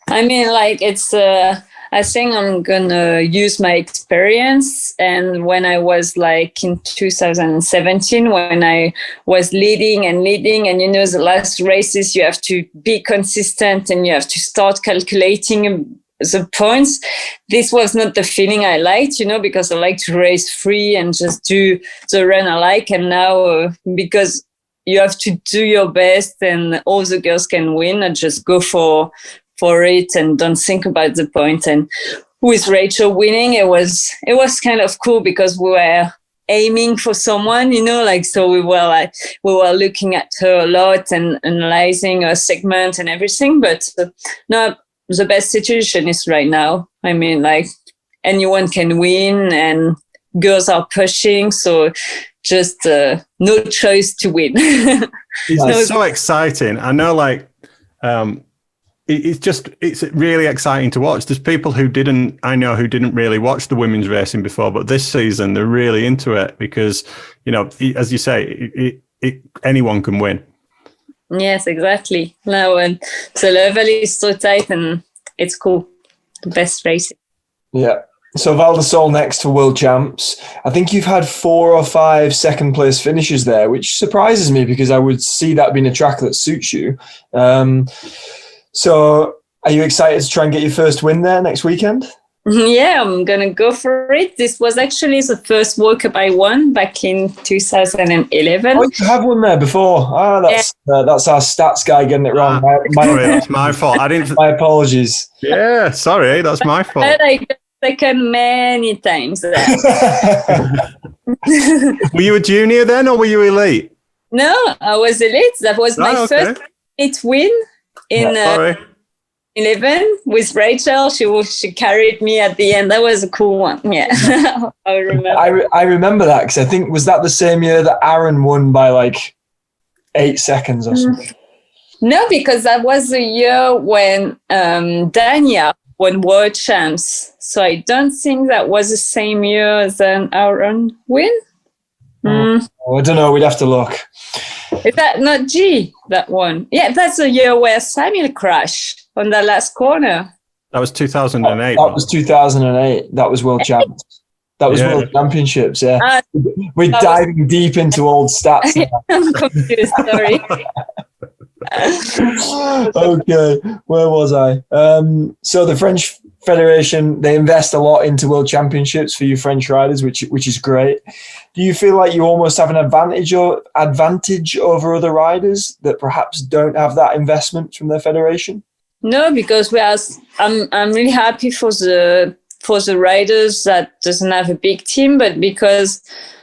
E: I mean, like, it's... I think I'm going to use my experience. And when I was like in 2017, when I was leading, and the last races, you have to be consistent and you have to start calculating the points. This was not the feeling I liked, because I like to race free and just do the run I like. And now, because you have to do your best and all the girls can win, I just go for it and don't think about the point. And with Rachel winning, it was kind of cool, because we were aiming for someone, so we were looking at her a lot and analyzing her segment and everything. But no, the best situation is right now. I mean, like, anyone can win and girls are pushing, so just no choice to win.
B: It's so exciting. I know, like, it's really exciting to watch. There's people who didn't really watch the women's racing before, but this season they're really into it because, as you say, anyone can win.
E: Yes, exactly. No, and the level is so tight and it's cool. The best racing. Yeah.
C: So Val di Sole next for World Champs. I think you've had 4 or 5 second place finishes there, which surprises me because I would see that being a track that suits you. So are you excited to try and get your first win there next weekend?
E: Yeah, I'm going to go for it. This was actually the first World Cup I won back in 2011.
C: Oh, you have won there before. That's our stats guy getting it wrong.
B: Sorry, that's my fault.
C: My apologies.
B: Yeah, sorry, that's my fault.
E: I got second many times there.
B: Were you a junior then, or were you elite?
E: No, I was elite. That was my first elite win in 11 with Rachel. She carried me at the end. That was a cool one. Yeah, I remember.
C: I remember that because I think, was that the same year that Aaron won by like 8 seconds or something?
E: No, because that was the year when Dania won World Champs. So I don't think that was the same year as Aaron win.
C: I don't know. We'd have to look.
E: Is that not G, that one? Yeah, that's the year where Samuel crashed on the last corner.
B: That was 2008.
C: That was 2008. That was World Champs. That was World Championships, yeah. We're diving deep into old stats now.
E: I'm confused, sorry.
C: Okay, where was I? So the French Federation, they invest a lot into World Championships for you French riders, which is great. Do you feel like you almost have an advantage over other riders that perhaps don't have that investment from their federation?
E: No, because I'm really happy for the riders that doesn't have a big team, but because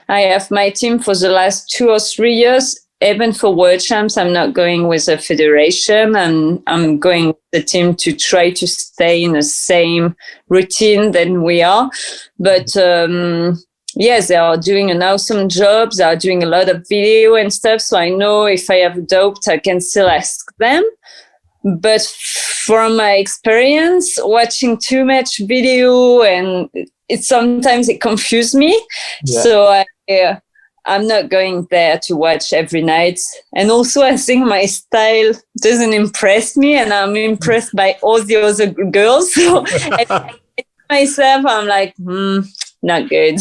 E: I have my team for the last 2 or 3 years, even for World Champs, I'm not going with a federation, and I'm going with the team to try to stay in the same routine than we are. But yes, they are doing an awesome job. They are doing a lot of video and stuff. So I know if I have doubt, I can still ask them. But from my experience, watching too much video, and sometimes it confuses me. Yeah. So I'm not going there to watch every night. And also, I think my style doesn't impress me, and I'm impressed by all the other girls. So myself, I'm like, not good.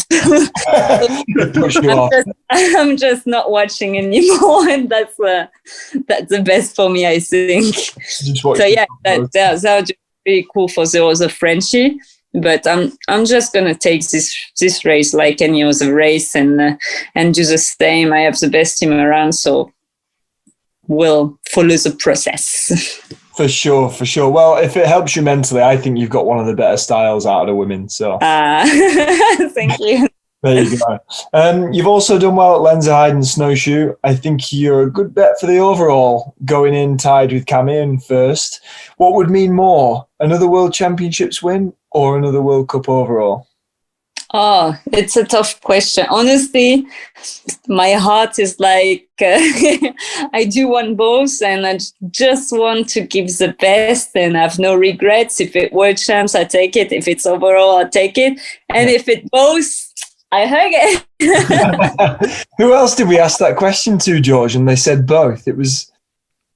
E: I'm just not watching anymore, and that's the best for me, I think. So yeah, that would be really cool for the other Frenchie. But I'm just gonna take this race like any other race and do the same. I have the best team around, so we'll follow the process.
C: For sure. Well, if it helps you mentally, I think you've got one of the better styles out of the women. So
E: thank you.
C: There you go. You've also done well at Lenzerheide and Snowshoe. I think you're a good bet for the overall, going in tied with Camille in first. What would mean more, another World Championships win or another World Cup overall?
E: Oh, it's a tough question. Honestly, my heart is like, I do want both, and I just want to give the best and have no regrets. If it's World Champs, I take it. If it's overall, I take it. And if it's both, I hug it.
C: Who else did we ask that question to, George? And they said both. It was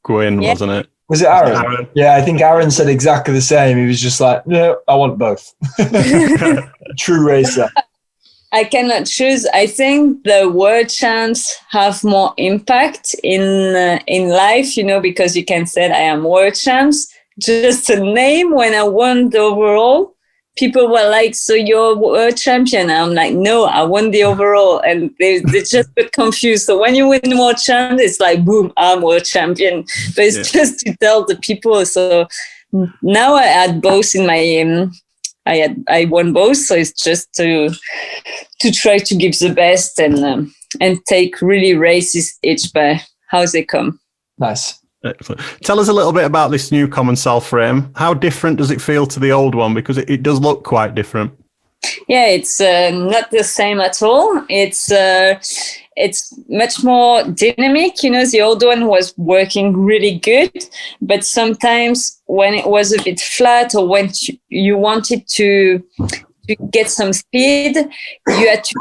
B: Gwyn, wasn't it?
C: Was it Aaron? Yeah, I think Aaron said exactly the same. He was just like, no, I want both. True racer.
E: I cannot choose. I think the World Champs have more impact in life, because you can say I am World Champs. Just a name. When I won the overall, people were like, so you're world champion? I'm like, no, I won the overall. And they just get confused. So when you win world champion, it's like, boom, I'm world champion. But it's just to tell the people. So now I had both in my, I won both. So it's just to try to give the best and take really races each by how they come.
C: Nice.
B: Excellent. Tell us a little bit about this new common cell frame. How different does it feel to the old one? Because it does look quite different.
E: Yeah, it's not the same at all. It's much more dynamic. The old one was working really good, but sometimes when it was a bit flat or when you wanted to get some speed, you had to.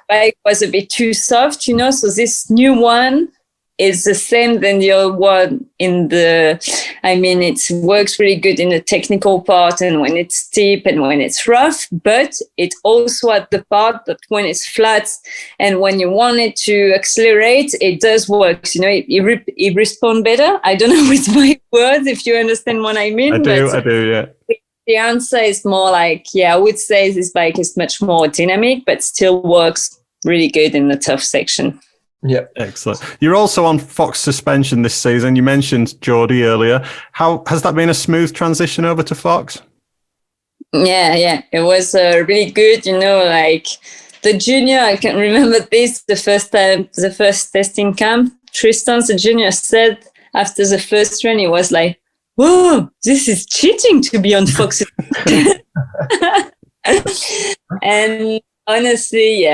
E: It was a bit too soft, So this new one is the same than the old one it works really good in the technical part and when it's steep and when it's rough, but it also at the part that when it's flat and when you want it to accelerate, it does work. It responds better. I don't know with my words if you understand what I mean.
B: I do, yeah.
E: The answer is more like, I would say this bike is much more dynamic, but still works really good in the tough section.
C: Yeah,
B: excellent. You're also on Fox suspension this season. You mentioned Geordie earlier. How has that been a smooth transition over to Fox?
E: Yeah, it was really good. The junior, I can remember this the first testing camp. Tristan, the junior, said after the first run, he was like, "Whoa, this is cheating to be on Fox." And honestly,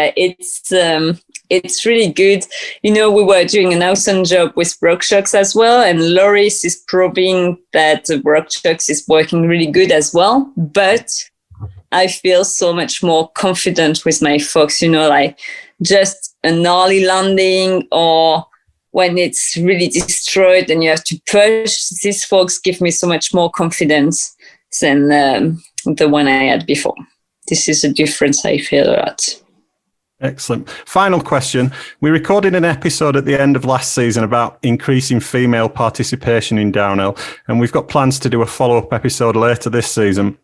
E: it's really good. We were doing an awesome job with RockShox as well, and Loris is proving that RockShox is working really good as well. But I feel so much more confident with my Fox, just a gnarly landing or when it's really destroyed and you have to push. This Fox gives me so much more confidence. than the one I had before. This is a difference I feel a lot.
B: Excellent. Final question. We recorded an episode at the end of last season about increasing female participation in downhill, and we've got plans to do a follow-up episode later this season.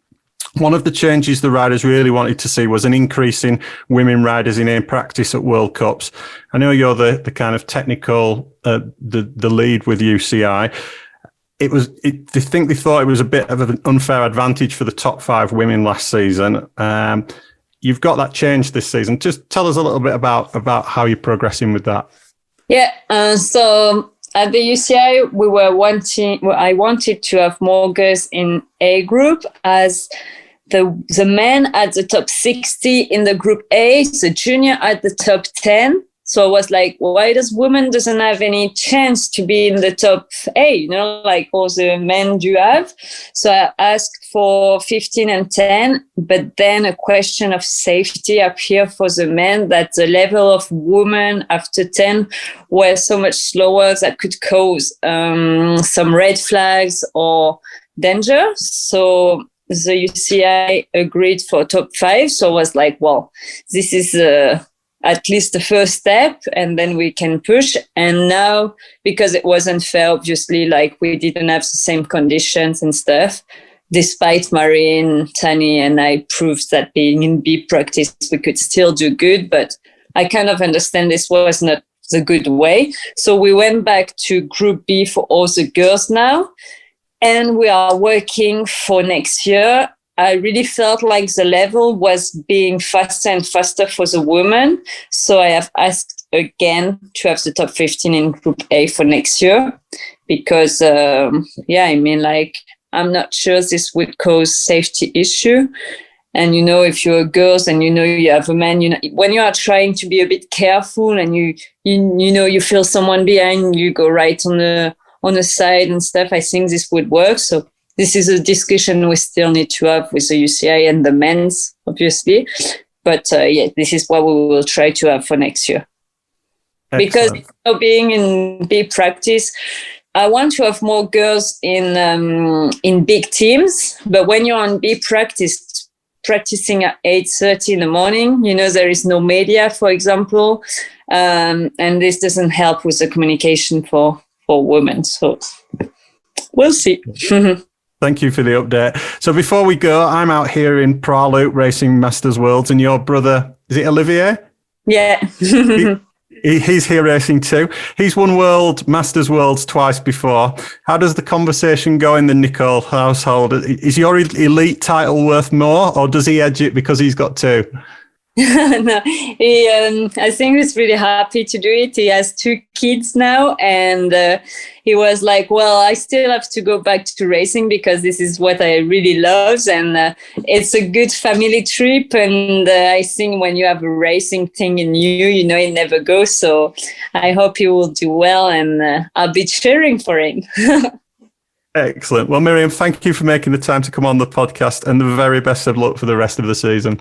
B: One of the changes the riders really wanted to see was an increase in women riders in aim practice at World Cups. I know you're the kind of technical, the lead with UCI. They thought it was a bit of an unfair advantage for the top 5 women last season. You've got that change this season. Just tell us a little bit about how you're progressing with that.
E: Yeah. So at the UCI, I wanted to have more girls in A group, as the men at the top 60 in the group A, the junior at the top 10. So I was like, why does women doesn't have any chance to be in the top A, like all the men do have? So I asked for 15 and 10, but then a question of safety appeared for the men, that the level of women after 10 were so much slower that could cause some red flags or danger. So the UCI agreed for top 5. So I was like, well, this is at least the first step, and then we can push. And now, because it wasn't fair, obviously, like we didn't have the same conditions and stuff, despite Myriam, Tani, and I proved that being in B practice, we could still do good, but I kind of understand this was not the good way. So we went back to Group B for all the girls now, and we are working for next year. I really felt like the level was being faster and faster for the women. So I have asked again to have the top 15 in Group A for next year, because, I'm not sure this would cause safety issue. And, if you're girls and you have a man, when you are trying to be a bit careful and you feel someone behind, you go right on the side and stuff, I think this would work. So this is a discussion we still need to have with the UCI and the men's, obviously. But this is what we will try to have for next year. Excellent. Because being in big practice, I want to have more girls in big teams. But when you're on big practice, practicing at 8:30 in the morning, there is no media, for example. And this doesn't help with the communication for women. So we'll see.
B: Thank you for the update. So before we go, I'm out here in Praloop racing Masters Worlds, and your brother, is it Olivier?
E: Yeah.
B: He's here racing too. He's won Masters Worlds twice before. How does the conversation go in the Nicole household? Is your elite title worth more, or does he edge it because he's got 2?
E: No, I think he's really happy to do it. He has 2 kids now, and he was like, well, I still have to go back to racing because this is what I really love, and it's a good family trip. And I think when you have a racing thing in you, it never goes. So I hope he will do well, and I'll be cheering for him.
B: Excellent. Well, Myriam, thank you for making the time to come on the podcast, and the very best of luck for the rest of the season.